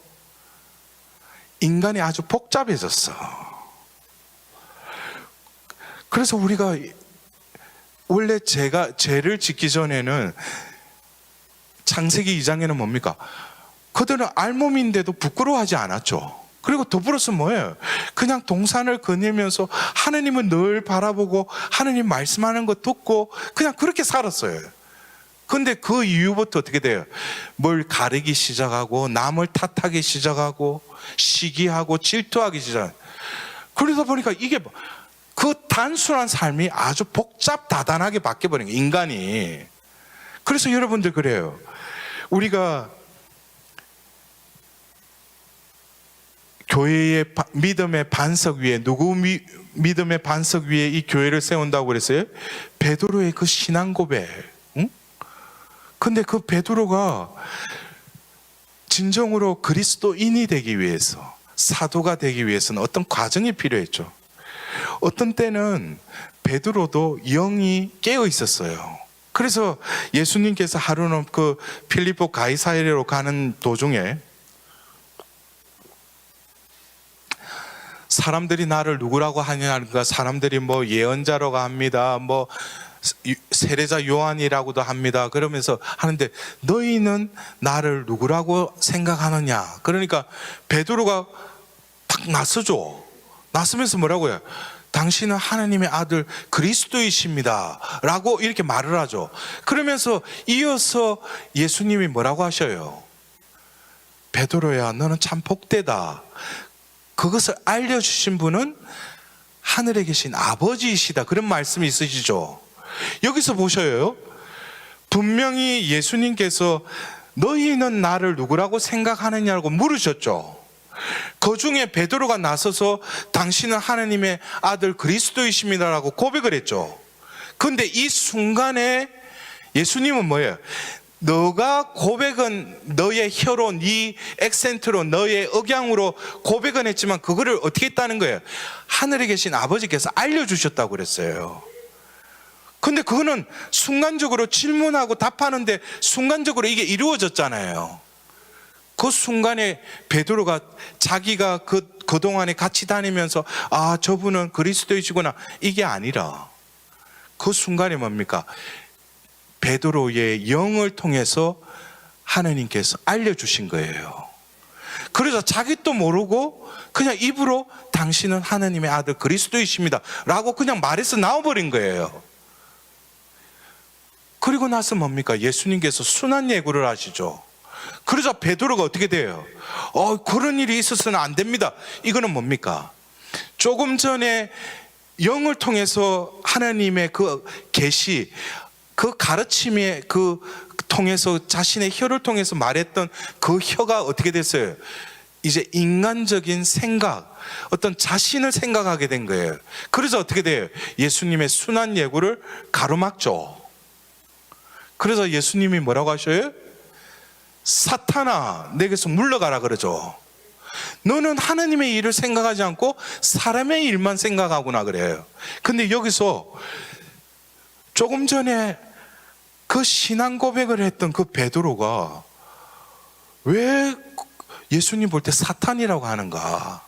인간이 아주 복잡해졌어. 그래서 우리가 원래 죄를 짓기 전에는 창세기 2장에는 뭡니까? 그들은 알몸인데도 부끄러워하지 않았죠. 그리고 더불어서 뭐예요? 그냥 동산을 거닐면서 하느님은 늘 바라보고 하느님 말씀하는 거 듣고 그냥 그렇게 살았어요. 근데 그 이후부터 어떻게 돼요? 뭘 가리기 시작하고 남을 탓하기 시작하고 시기하고 질투하기 시작하고 그러다 보니까 이게 그 단순한 삶이 아주 복잡다단하게 바뀌어버린 거예요. 인간이. 그래서 여러분들 그래요. 우리가 교회의 믿음의 반석 위에 누구 믿음의 반석 위에 이 교회를 세운다고 그랬어요? 베드로의 그 신앙 고백. 응? 근데 그 베드로가 진정으로 그리스도인이 되기 위해서 사도가 되기 위해서는 어떤 과정이 필요했죠. 어떤 때는 베드로도 영이 깨어 있었어요. 그래서 예수님께서 하루는 그 필리포 가이사랴로 가는 도중에 사람들이 나를 누구라고 하냐니까 사람들이 뭐 예언자라고 합니다. 뭐 세례자 요한이라고도 합니다. 그러면서 하는데 너희는 나를 누구라고 생각하느냐? 그러니까 베드로가 딱 나서죠. 나서면서 뭐라고요? 당신은 하나님의 아들 그리스도이십니다 라고 이렇게 말을 하죠. 그러면서 이어서 예수님이 뭐라고 하셔요? 베드로야, 너는 참 복되다. 그것을 알려주신 분은 하늘에 계신 아버지이시다. 그런 말씀이 있으시죠. 여기서 보셔요. 분명히 예수님께서 너희는 나를 누구라고 생각하느냐고 물으셨죠. 그 중에 베드로가 나서서 당신은 하나님의 아들 그리스도이십니다라고 고백을 했죠. 그런데 이 순간에 예수님은 뭐예요? 너가 고백은 너의 혀로, 네 액센트로, 너의 억양으로 고백은 했지만 그거를 어떻게 했다는 거예요? 하늘에 계신 아버지께서 알려주셨다고 그랬어요. 근데 그거는 순간적으로 질문하고 답하는데 순간적으로 이게 이루어졌잖아요. 그 순간에 베드로가 자기가 그동안에 같이 다니면서 아, 저분은 그리스도이시구나, 이게 아니라 그 순간에 뭡니까? 베드로의 영을 통해서 하나님께서 알려주신 거예요. 그래서 자기도 모르고 그냥 입으로 당신은 하나님의 아들 그리스도이십니다 라고 그냥 말해서 나와버린 거예요. 그리고 나서 뭡니까? 예수님께서 순한 예고를 하시죠. 그러자 베드로가 어떻게 돼요? 그런 일이 있어서는 안 됩니다. 이거는 뭡니까? 조금 전에 영을 통해서 하나님의 그 계시, 그 가르침에 통해서 자신의 혀를 통해서 말했던 그 혀가 어떻게 됐어요? 이제 인간적인 생각, 어떤 자신을 생각하게 된 거예요. 그래서 어떻게 돼요? 예수님의 순한 예고를 가로막죠. 그래서 예수님이 뭐라고 하셔요? 사탄아, 내게서 물러가라 그러죠. 너는 하나님의 일을 생각하지 않고 사람의 일만 생각하구나 그래요. 근데 여기서 조금 전에 그 신앙 고백을 했던 그 베드로가 왜 예수님 볼 때 사탄이라고 하는가?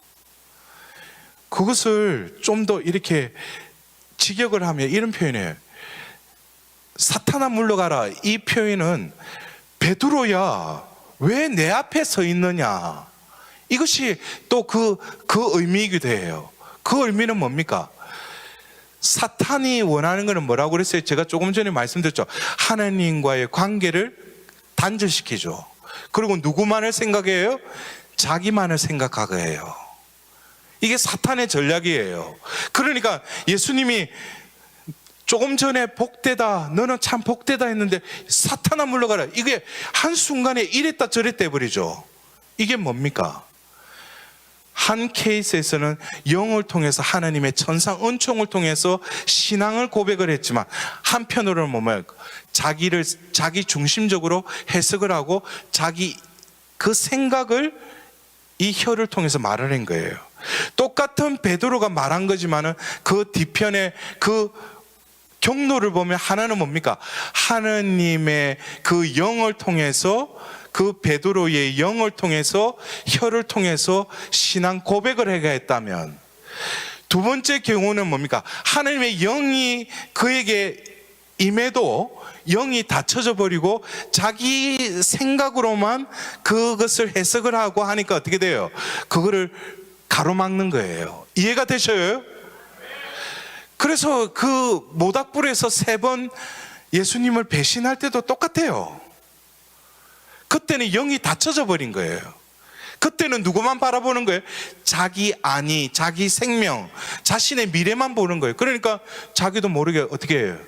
그것을 좀 더 이렇게 직역을 하면 이런 표현이에요. 사탄아 물러가라, 이 표현은 베드로야, 왜 내 앞에 서 있느냐, 이것이 또 그 의미이기도 해요. 그 의미는 뭡니까? 사탄이 원하는 것은 뭐라고 그랬어요? 제가 조금 전에 말씀드렸죠. 하나님과의 관계를 단절시키죠. 그리고 누구만을 생각해요? 자기만을 생각하게 해요. 이게 사탄의 전략이에요. 그러니까 예수님이 조금 전에 복되다, 너는 참 복되다 했는데 사탄아 물러가라, 이게 한순간에 이랬다 저랬다 해버리죠. 이게 뭡니까? 한 케이스에서는 영을 통해서 하나님의 천상 은총을 통해서 신앙을 고백을 했지만 한편으로는 뭐예요? 자기 중심적으로 해석을 하고 자기 그 생각을 이 혀를 통해서 말을 한 거예요. 똑같은 베드로가 말한 거지만은 그 뒤편에 그 경로를 보면 하나는 뭡니까? 하나님의 그 영을 통해서, 그 베드로의 영을 통해서, 혀를 통해서 신앙 고백을 해야 했다면, 두 번째 경우는 뭡니까? 하나님의 영이 그에게 임해도 영이 닫혀져 버리고 자기 생각으로만 그것을 해석을 하고 하니까 어떻게 돼요? 그거를 가로막는 거예요. 이해가 되셔요? 그래서 그 모닥불에서 3번 예수님을 배신할 때도 똑같아요. 그때는 영이 닫혀져 버린 거예요. 그때는 누구만 바라보는 거예요? 자기 안위, 자기 생명, 자신의 미래만 보는 거예요. 그러니까 자기도 모르게 어떻게 해요?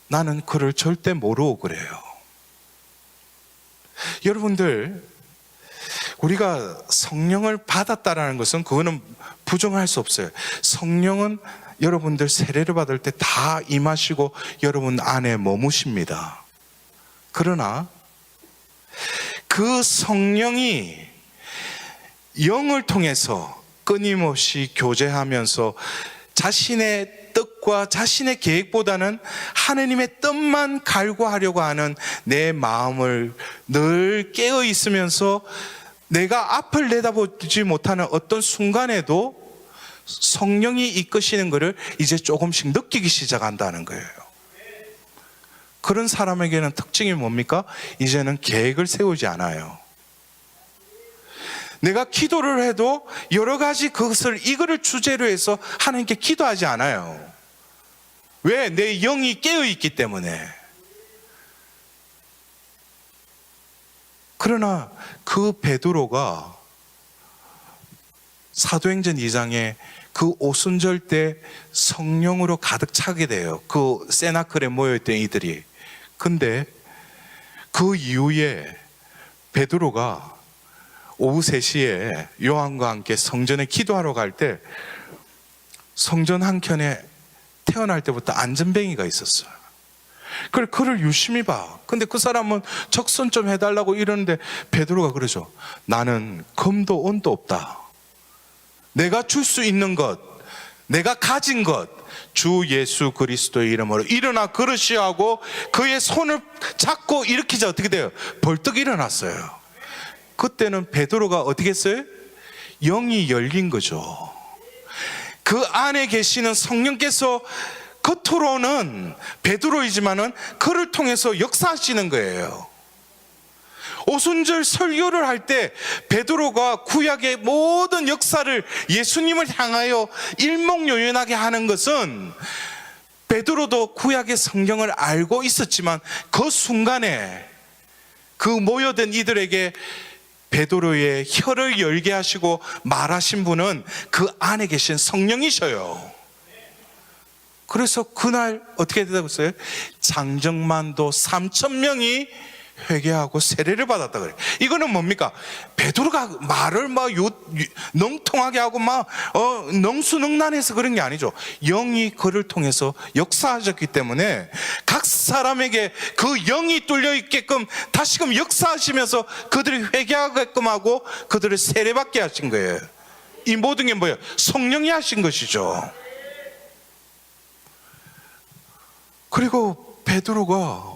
나는 그를 절대 모르고 그래요. 여러분들, 우리가 성령을 받았다라는 것은 그거는 부정할 수 없어요. 성령은 여러분들 세례를 받을 때 다 임하시고 여러분 안에 머무십니다. 그러나 그 성령이 영을 통해서 끊임없이 교제하면서 자신의 뜻과 자신의 계획보다는 하나님의 뜻만 갈구하려고 하는 내 마음을 늘 깨어 있으면서 내가 앞을 내다보지 못하는 어떤 순간에도 성령이 이끄시는 것을 이제 조금씩 느끼기 시작한다는 거예요. 그런 사람에게는 특징이 뭡니까? 이제는 계획을 세우지 않아요. 내가 기도를 해도 여러 가지 그것을 이거를 주제로 해서 하나님께 기도하지 않아요. 왜? 내 영이 깨어 있기 때문에. 그러나 그 베드로가 사도행전 2장에 그 오순절 때 성령으로 가득 차게 돼요. 그 세나클에 모여있던 이들이. 근데 그 이후에 베드로가 오후 3시에 요한과 함께 성전에 기도하러 갈 때 성전 한켠에 태어날 때부터 안전뱅이가 있었어요. 그를 유심히 봐. 근데 그 사람은 적선 좀 해달라고 이러는데 베드로가 그러죠. 나는 금도 은도 없다. 내가 줄 수 있는 것, 내가 가진 것, 주 예수 그리스도의 이름으로 일어나 걸으시오 하고 그의 손을 잡고 일으키자 어떻게 돼요? 벌떡 일어났어요. 그때는 베드로가 어떻게 했어요? 영이 열린 거죠. 그 안에 계시는 성령께서 겉으로는 베드로이지만은 그를 통해서 역사하시는 거예요. 오순절 설교를 할 때 베드로가 구약의 모든 역사를 예수님을 향하여 일목요연하게 하는 것은 베드로도 구약의 성경을 알고 있었지만 그 순간에 그 모여든 이들에게 베드로의 혀를 열게 하시고 말하신 분은 그 안에 계신 성령이셔요. 그래서 그날 어떻게 되었어요? 장정만도 3,000명이 회개하고 세례를 받았다 그래요. 이거는 뭡니까? 베드로가 말을 능통하게 하고 능수능란해서 그런 게 아니죠. 영이 그를 통해서 역사하셨기 때문에 각 사람에게 그 영이 뚫려 있게끔 다시금 역사하시면서 그들이 회개하게끔 하고 그들을 세례받게 하신 거예요. 이 모든 게 뭐예요? 성령이 하신 것이죠. 그리고 베드로가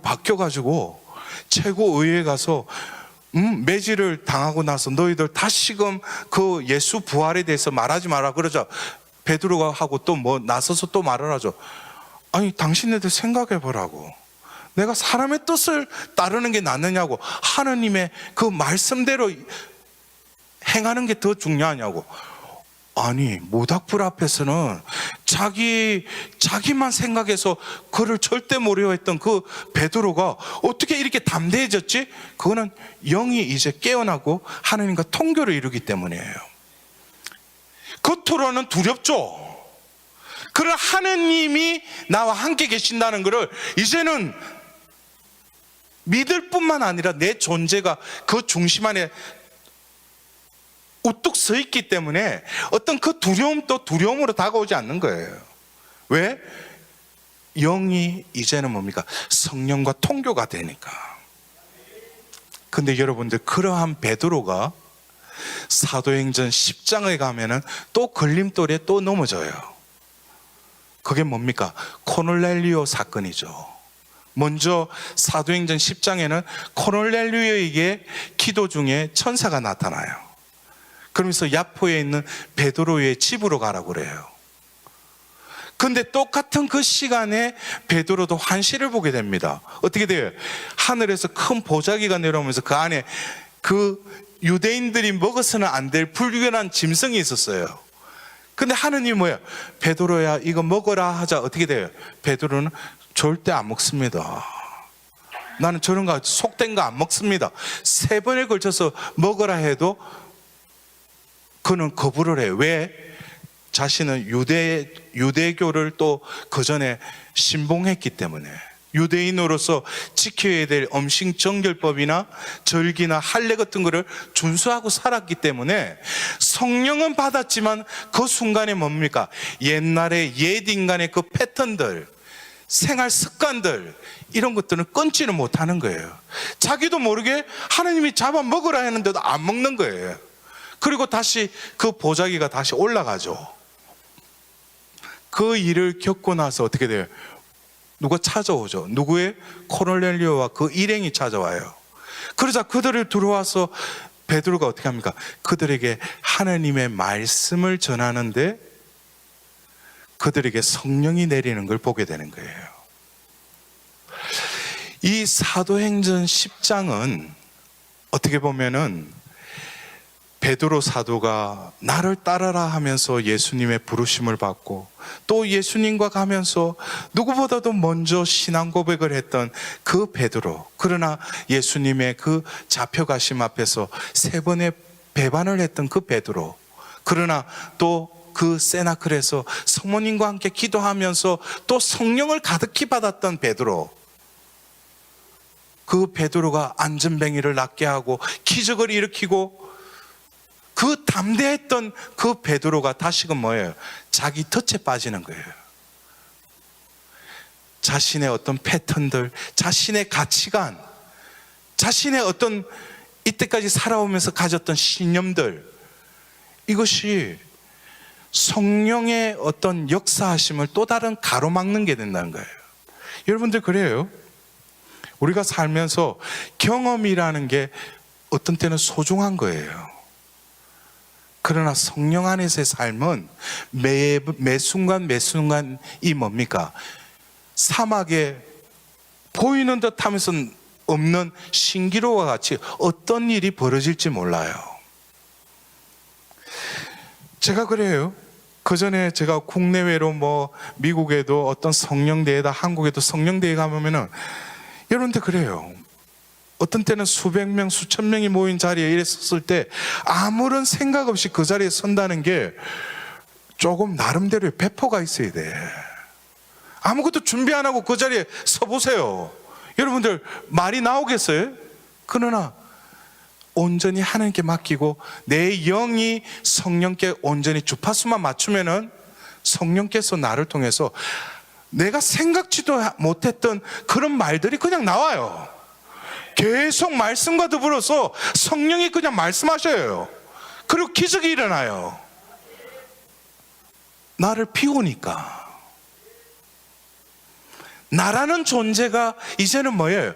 바뀌어가지고 최고의회에 가서 매질을 당하고 나서 너희들 다시금 그 예수 부활에 대해서 말하지 마라 그러자 베드로가 하고 또 나서서 또 말을 하죠. 아니 당신네들 생각해 보라고. 내가 사람의 뜻을 따르는 게 낫느냐고. 하느님의 그 말씀대로 행하는 게 더 중요하냐고. 아니 모닥불 앞에서는 자기만 생각해서 그를 절대 모르려 했던 그 베드로가 어떻게 이렇게 담대해졌지? 그거는 영이 이제 깨어나고 하나님과 통교를 이루기 때문이에요. 겉으로는 두렵죠. 그러나 하느님이 나와 함께 계신다는 것을 이제는 믿을 뿐만 아니라 내 존재가 그 중심 안에 우뚝 서 있기 때문에 어떤 그 두려움도 두려움으로 다가오지 않는 거예요. 왜? 영이 이제는 뭡니까? 성령과 통교가 되니까. 근데 여러분들 그러한 베드로가 사도행전 10장에 가면은 또 걸림돌에 또 넘어져요. 그게 뭡니까? 코넬리오 사건이죠. 먼저 사도행전 10장에는 코넬리오에게 기도 중에 천사가 나타나요. 그러면서 야포에 있는 베드로의 집으로 가라고 그래요. 근데 똑같은 그 시간에 베드로도 환시를 보게 됩니다. 어떻게 돼요? 하늘에서 큰 보자기가 내려오면서 그 안에 그 유대인들이 먹어서는 안 될 불균한 짐승이 있었어요. 근데 하느님이 뭐야? 베드로야 이거 먹어라 하자 어떻게 돼요? 베드로는 절대 안 먹습니다. 나는 저런 거 속된 거 안 먹습니다. 3번에 걸쳐서 먹어라 해도 그는 거부를 해요. 왜? 자신은 유대교를 또 그 전에 신봉했기 때문에 유대인으로서 지켜야 될 음식 정결법이나 절기나 할례 같은 거를 준수하고 살았기 때문에 성령은 받았지만 그 순간에 뭡니까? 옛날에 옛 인간의 그 패턴들, 생활 습관들 이런 것들은 끊지는 못하는 거예요. 자기도 모르게 하나님이 잡아 먹으라 했는데도 안 먹는 거예요. 그리고 다시 그 보자기가 다시 올라가죠. 그 일을 겪고 나서 어떻게 돼요? 누가 찾아오죠. 누구의? 코넬리오와 그 일행이 찾아와요. 그러자 그들을 들어와서 베드로가 어떻게 합니까? 그들에게 하나님의 말씀을 전하는데 그들에게 성령이 내리는 걸 보게 되는 거예요. 이 사도행전 10장은 어떻게 보면은 베드로 사도가 나를 따르라 하면서 예수님의 부르심을 받고 또 예수님과 가면서 누구보다도 먼저 신앙 고백을 했던 그 베드로, 그러나 예수님의 그 잡혀가심 앞에서 3번의 배반을 했던 그 베드로, 그러나 또 그 세나클에서 성모님과 함께 기도하면서 또 성령을 가득히 받았던 베드로, 그 베드로가 안전뱅이를 낫게 하고 기적을 일으키고 그 담대했던 그 베드로가 다시금 뭐예요? 자기 덫에 빠지는 거예요. 자신의 어떤 패턴들, 자신의 가치관, 자신의 어떤 이때까지 살아오면서 가졌던 신념들, 이것이 성령의 어떤 역사하심을 또 다른 가로막는 게 된다는 거예요. 여러분들 그래요. 우리가 살면서 경험이라는 게 어떤 때는 소중한 거예요. 그러나 성령 안에서의 삶은 매 순간 매 순간이 뭡니까? 사막에 보이는 듯 하면서 없는 신기루와 같이 어떤 일이 벌어질지 몰라요. 제가 그래요. 그 전에 제가 국내외로 미국에도 어떤 성령대회다, 한국에도 성령대회 가보면은 여러분들 그래요. 어떤 때는 수백 명, 수천 명이 모인 자리에 이래 섰을 때 아무런 생각 없이 그 자리에 선다는 게 조금 나름대로의 배포가 있어야 돼. 아무것도 준비 안 하고 그 자리에 서보세요. 여러분들 말이 나오겠어요? 그러나 온전히 하나님께 맡기고 내 영이 성령께 온전히 주파수만 맞추면은 성령께서 나를 통해서 내가 생각지도 못했던 그런 말들이 그냥 나와요. 계속 말씀과 더불어서 성령이 그냥 말씀하셔요. 그리고 기적이 일어나요. 나를 비우니까. 나라는 존재가 이제는 뭐예요?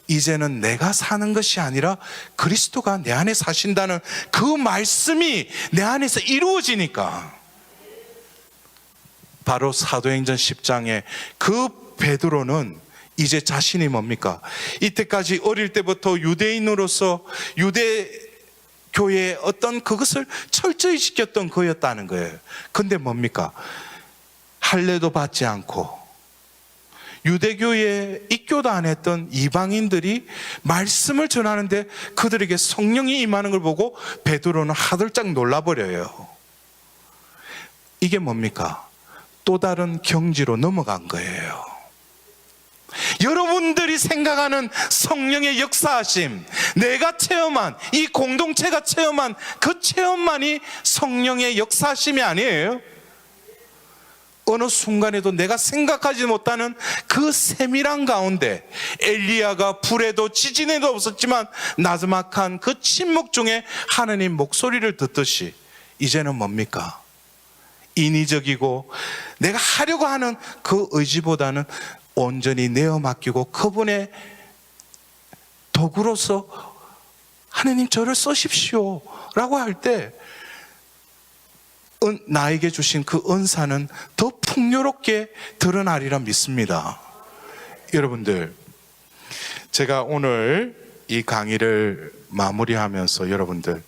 이제는 내가 사는 것이 아니라 그리스도가 내 안에 사신다는 그 말씀이 내 안에서 이루어지니까. 바로 사도행전 10장에 그 베드로는 이제 자신이 뭡니까? 이때까지 어릴 때부터 유대인으로서 유대 교회의 어떤 그것을 철저히 지켰던 그였다는 거예요. 근데 뭡니까? 할례도 받지 않고 유대교에 입교도 안 했던 이방인들이 말씀을 전하는데 그들에게 성령이 임하는 걸 보고 베드로는 하들짝 놀라버려요. 이게 뭡니까? 또 다른 경지로 넘어간 거예요. 여러분들이 생각하는 성령의 역사하심, 내가 체험한, 이 공동체가 체험한 그 체험만이 성령의 역사하심이 아니에요. 어느 순간에도 내가 생각하지 못하는 그 세밀한 가운데 엘리야가 불에도 지진에도 없었지만 나즈막한 그 침묵 중에 하느님 목소리를 듣듯이 이제는 뭡니까? 인위적이고 내가 하려고 하는 그 의지보다는 온전히 내어 맡기고 그분의 도구로서 하느님 저를 써십시오 라고 할 때 나에게 주신 그 은사는 더 풍요롭게 드러나리라 믿습니다. 여러분들, 제가 오늘 이 강의를 마무리하면서 여러분들,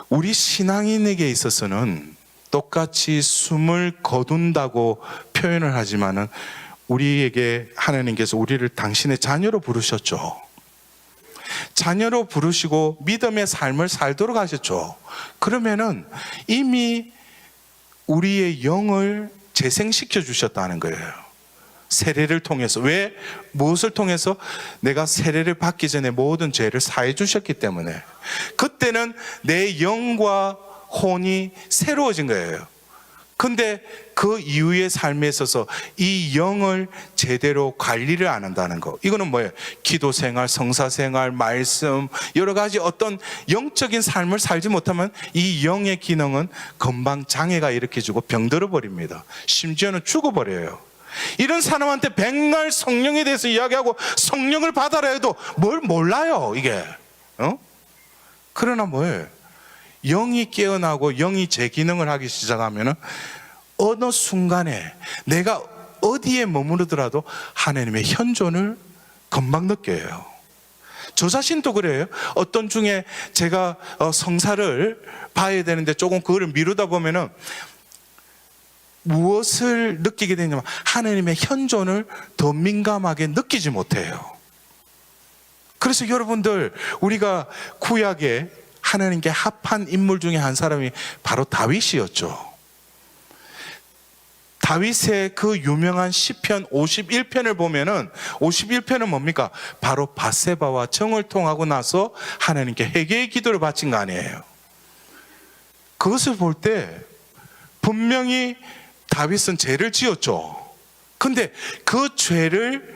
우리 신앙인에게 있어서는 똑같이 숨을 거둔다고 표현을 하지만은 우리에게 하나님께서 우리를 당신의 자녀로 부르셨죠. 자녀로 부르시고 믿음의 삶을 살도록 하셨죠. 그러면은 이미 우리의 영을 재생시켜 주셨다는 거예요. 세례를 통해서. 왜? 무엇을 통해서? 내가 세례를 받기 전에 모든 죄를 사해 주셨기 때문에. 그때는 내 영과 혼이 새로워진 거예요. 근데 그 이후의 삶에 있어서 이 영을 제대로 관리를 안 한다는 거. 이거는 뭐예요? 기도 생활, 성사 생활, 말씀, 여러 가지 어떤 영적인 삶을 살지 못하면 이 영의 기능은 금방 장애가 일으켜지고 병들어 버립니다. 심지어는 죽어버려요. 이런 사람한테 백날 성령에 대해서 이야기하고 성령을 받아라 해도 뭘 몰라요, 이게. 그러나 뭐예요? 영이 깨어나고 영이 제 기능을 하기 시작하면 어느 순간에 내가 어디에 머무르더라도 하나님의 현존을 금방 느껴요. 저 자신도 그래요. 어떤 중에 제가 성사를 봐야 되는데 조금 그거를 미루다 보면은 무엇을 느끼게 되냐면 하나님의 현존을 더 민감하게 느끼지 못해요. 그래서 여러분들, 우리가 구약에 하나님께 합한 인물 중에 한 사람이 바로 다윗이었죠. 다윗의 그 유명한 시편 51편을 보면은 51편은 뭡니까? 바로 밧세바와 정을 통하고 나서 하나님께 회개의 기도를 바친 거 아니에요. 그것을 볼 때 분명히 다윗은 죄를 지었죠. 근데 그 죄를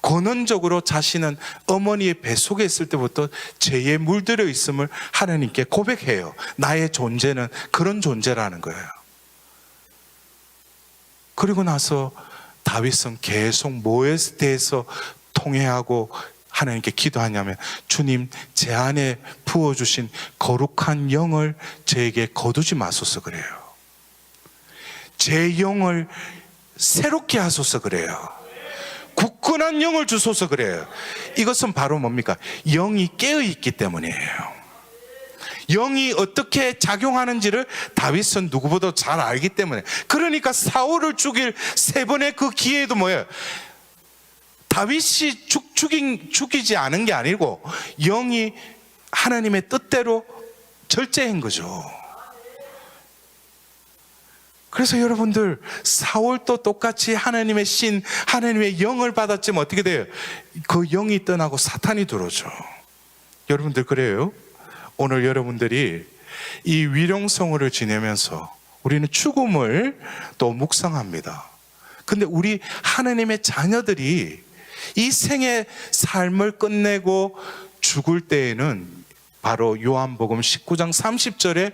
권원적으로 자신은 어머니의 뱃속에 있을 때부터 죄에 물들어 있음을 하나님께 고백해요. 나의 존재는 그런 존재라는 거예요. 그리고 나서 다윗은 계속 뭐에 대해서 통회하고 하나님께 기도하냐면, 주님, 제 안에 부어주신 거룩한 영을 저에게 거두지 마소서 그래요. 제 영을 새롭게 하소서 그래요. 굳건한 영을 주소서 그래요. 이것은 바로 뭡니까? 영이 깨어있기 때문이에요. 영이 어떻게 작용하는지를 다윗은 누구보다 잘 알기 때문에. 그러니까 사울을 죽일 3번의 그 기회도 뭐예요? 다윗이 죽이지 않은 게 아니고 영이 하나님의 뜻대로 절제한 거죠. 그래서 여러분들, 사울도 똑같이 하나님의 신, 하나님의 영을 받았지만 어떻게 돼요? 그 영이 떠나고 사탄이 들어오죠. 여러분들, 그래요? 오늘 여러분들이 이 위령성어를 지내면서 우리는 죽음을 또 묵상합니다. 근데 우리 하나님의 자녀들이 이 생의 삶을 끝내고 죽을 때에는 바로 요한복음 19장 30절에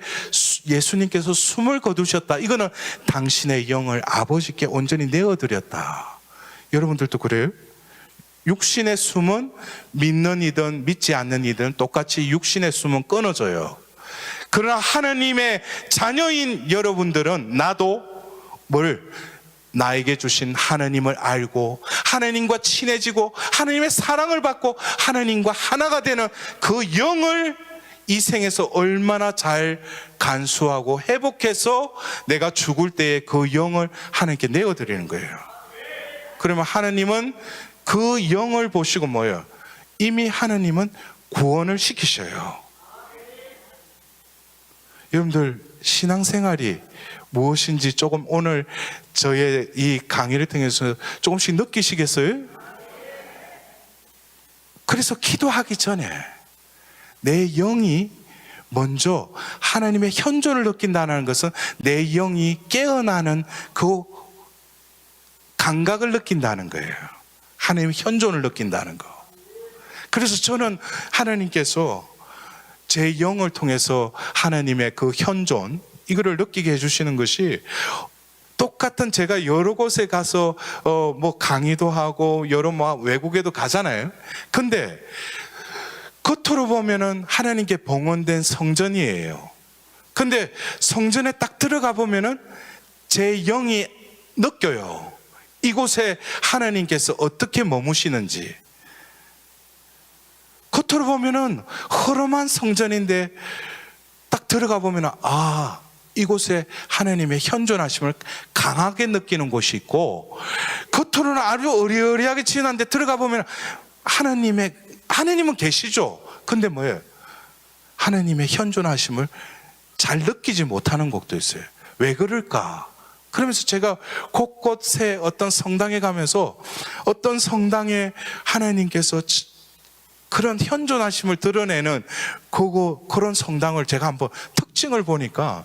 예수님께서 숨을 거두셨다. 이거는 당신의 영을 아버지께 온전히 내어드렸다. 여러분들도 그래요? 육신의 숨은 믿는 이든 믿지 않는 이든 똑같이 육신의 숨은 끊어져요. 그러나 하나님의 자녀인 여러분들은 나도 나에게 주신 하나님을 알고 하나님과 친해지고 하나님의 사랑을 받고 하나님과 하나가 되는 그 영을 이 생에서 얼마나 잘 간수하고 회복해서 내가 죽을 때에 그 영을 하나님께 내어드리는 거예요. 그러면 하나님은 그 영을 보시고 뭐예요? 이미 하나님은 구원을 시키셔요. 여러분들, 신앙생활이 무엇인지 조금 오늘 저의 이 강의를 통해서 조금씩 느끼시겠어요? 그래서 기도하기 전에 내 영이 먼저 하나님의 현존을 느낀다는 것은 내 영이 깨어나는 그 감각을 느낀다는 거예요. 하나님의 현존을 느낀다는 거. 그래서 저는 하나님께서 제 영을 통해서 하나님의 그 현존, 이거를 느끼게 해주시는 것이, 똑같은 제가 여러 곳에 가서 강의도 하고 여러 외국에도 가잖아요. 근데 겉으로 보면은 하나님께 봉헌된 성전이에요. 근데 성전에 딱 들어가 보면은 제 영이 느껴요. 이곳에 하나님께서 어떻게 머무시는지. 겉으로 보면은 허름한 성전인데 딱 들어가 보면은 이곳에 하나님의 현존하심을 강하게 느끼는 곳이 있고, 겉으로는 아주 어리어리하게 지났는데 들어가 보면 하나님은 계시죠. 근데 뭐예요? 하나님의 현존하심을 잘 느끼지 못하는 곳도 있어요. 왜 그럴까? 그러면서 제가 곳곳에 어떤 성당에 가면서 어떤 성당에 하나님께서 그런 현존하심을 드러내는 그런 성당을 제가 한번 특징을 보니까,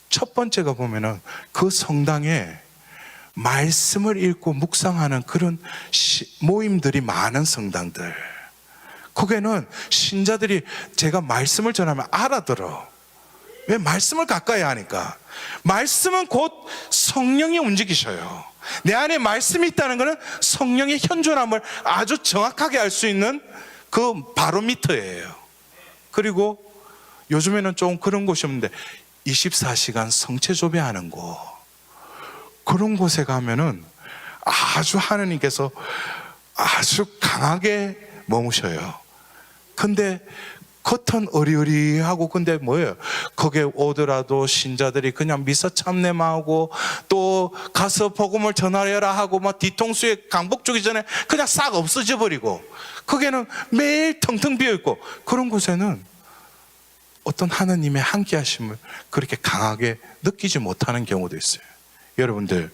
첫 번째가 보면은 그 성당에 말씀을 읽고 묵상하는 그런 모임들이 많은 성당들. 거기에는 신자들이 제가 말씀을 전하면 알아들어. 왜? 말씀을 가까이 하니까. 말씀은 곧 성령이 움직이셔요. 내 안에 말씀이 있다는 것은 성령의 현존함을 아주 정확하게 알 수 있는 그 바로미터예요. 그리고 요즘에는 좀 그런 곳이 없는데 24시간 성체조배하는 곳, 그런 곳에 가면은 아주 하나님께서 아주 강하게 머무셔요. 근데 겉은 어리어리하고 근데 뭐예요? 거기에 오더라도 신자들이 그냥 미서 참내하고 또 가서 복음을 전하려라 하고 막 뒤통수에 강복 주기 전에 그냥 싹 없어져 버리고 거기에는 매일 텅텅 비어 있고 그런 곳에는 어떤 하나님의 함께 하심을 그렇게 강하게 느끼지 못하는 경우도 있어요. 여러분들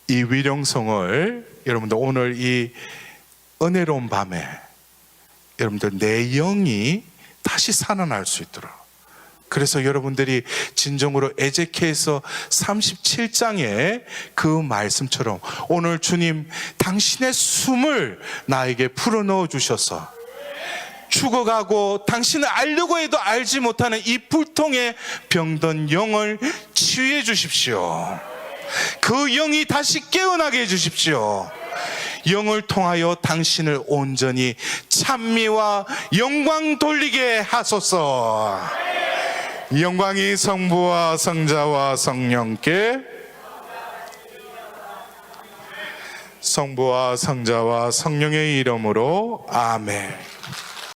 이 위령성을 여러분들 오늘 이 은혜로운 밤에 여러분들 내 영이 다시 살아날 수 있도록 그래서 여러분들이 진정으로 에제키엘서 37장의 그 말씀처럼 오늘 주님 당신의 숨을 나에게 풀어넣어 주셔서 죽어가고 당신을 알려고 해도 알지 못하는 이 불통의 병든 영을 치유해 주십시오. 그 영이 다시 깨어나게 해 주십시오. 영을 통하여 당신을 온전히 찬미와 영광 돌리게 하소서. 영광이 성부와 성자와 성령께 성부와 성자와 성령의 이름으로 아멘.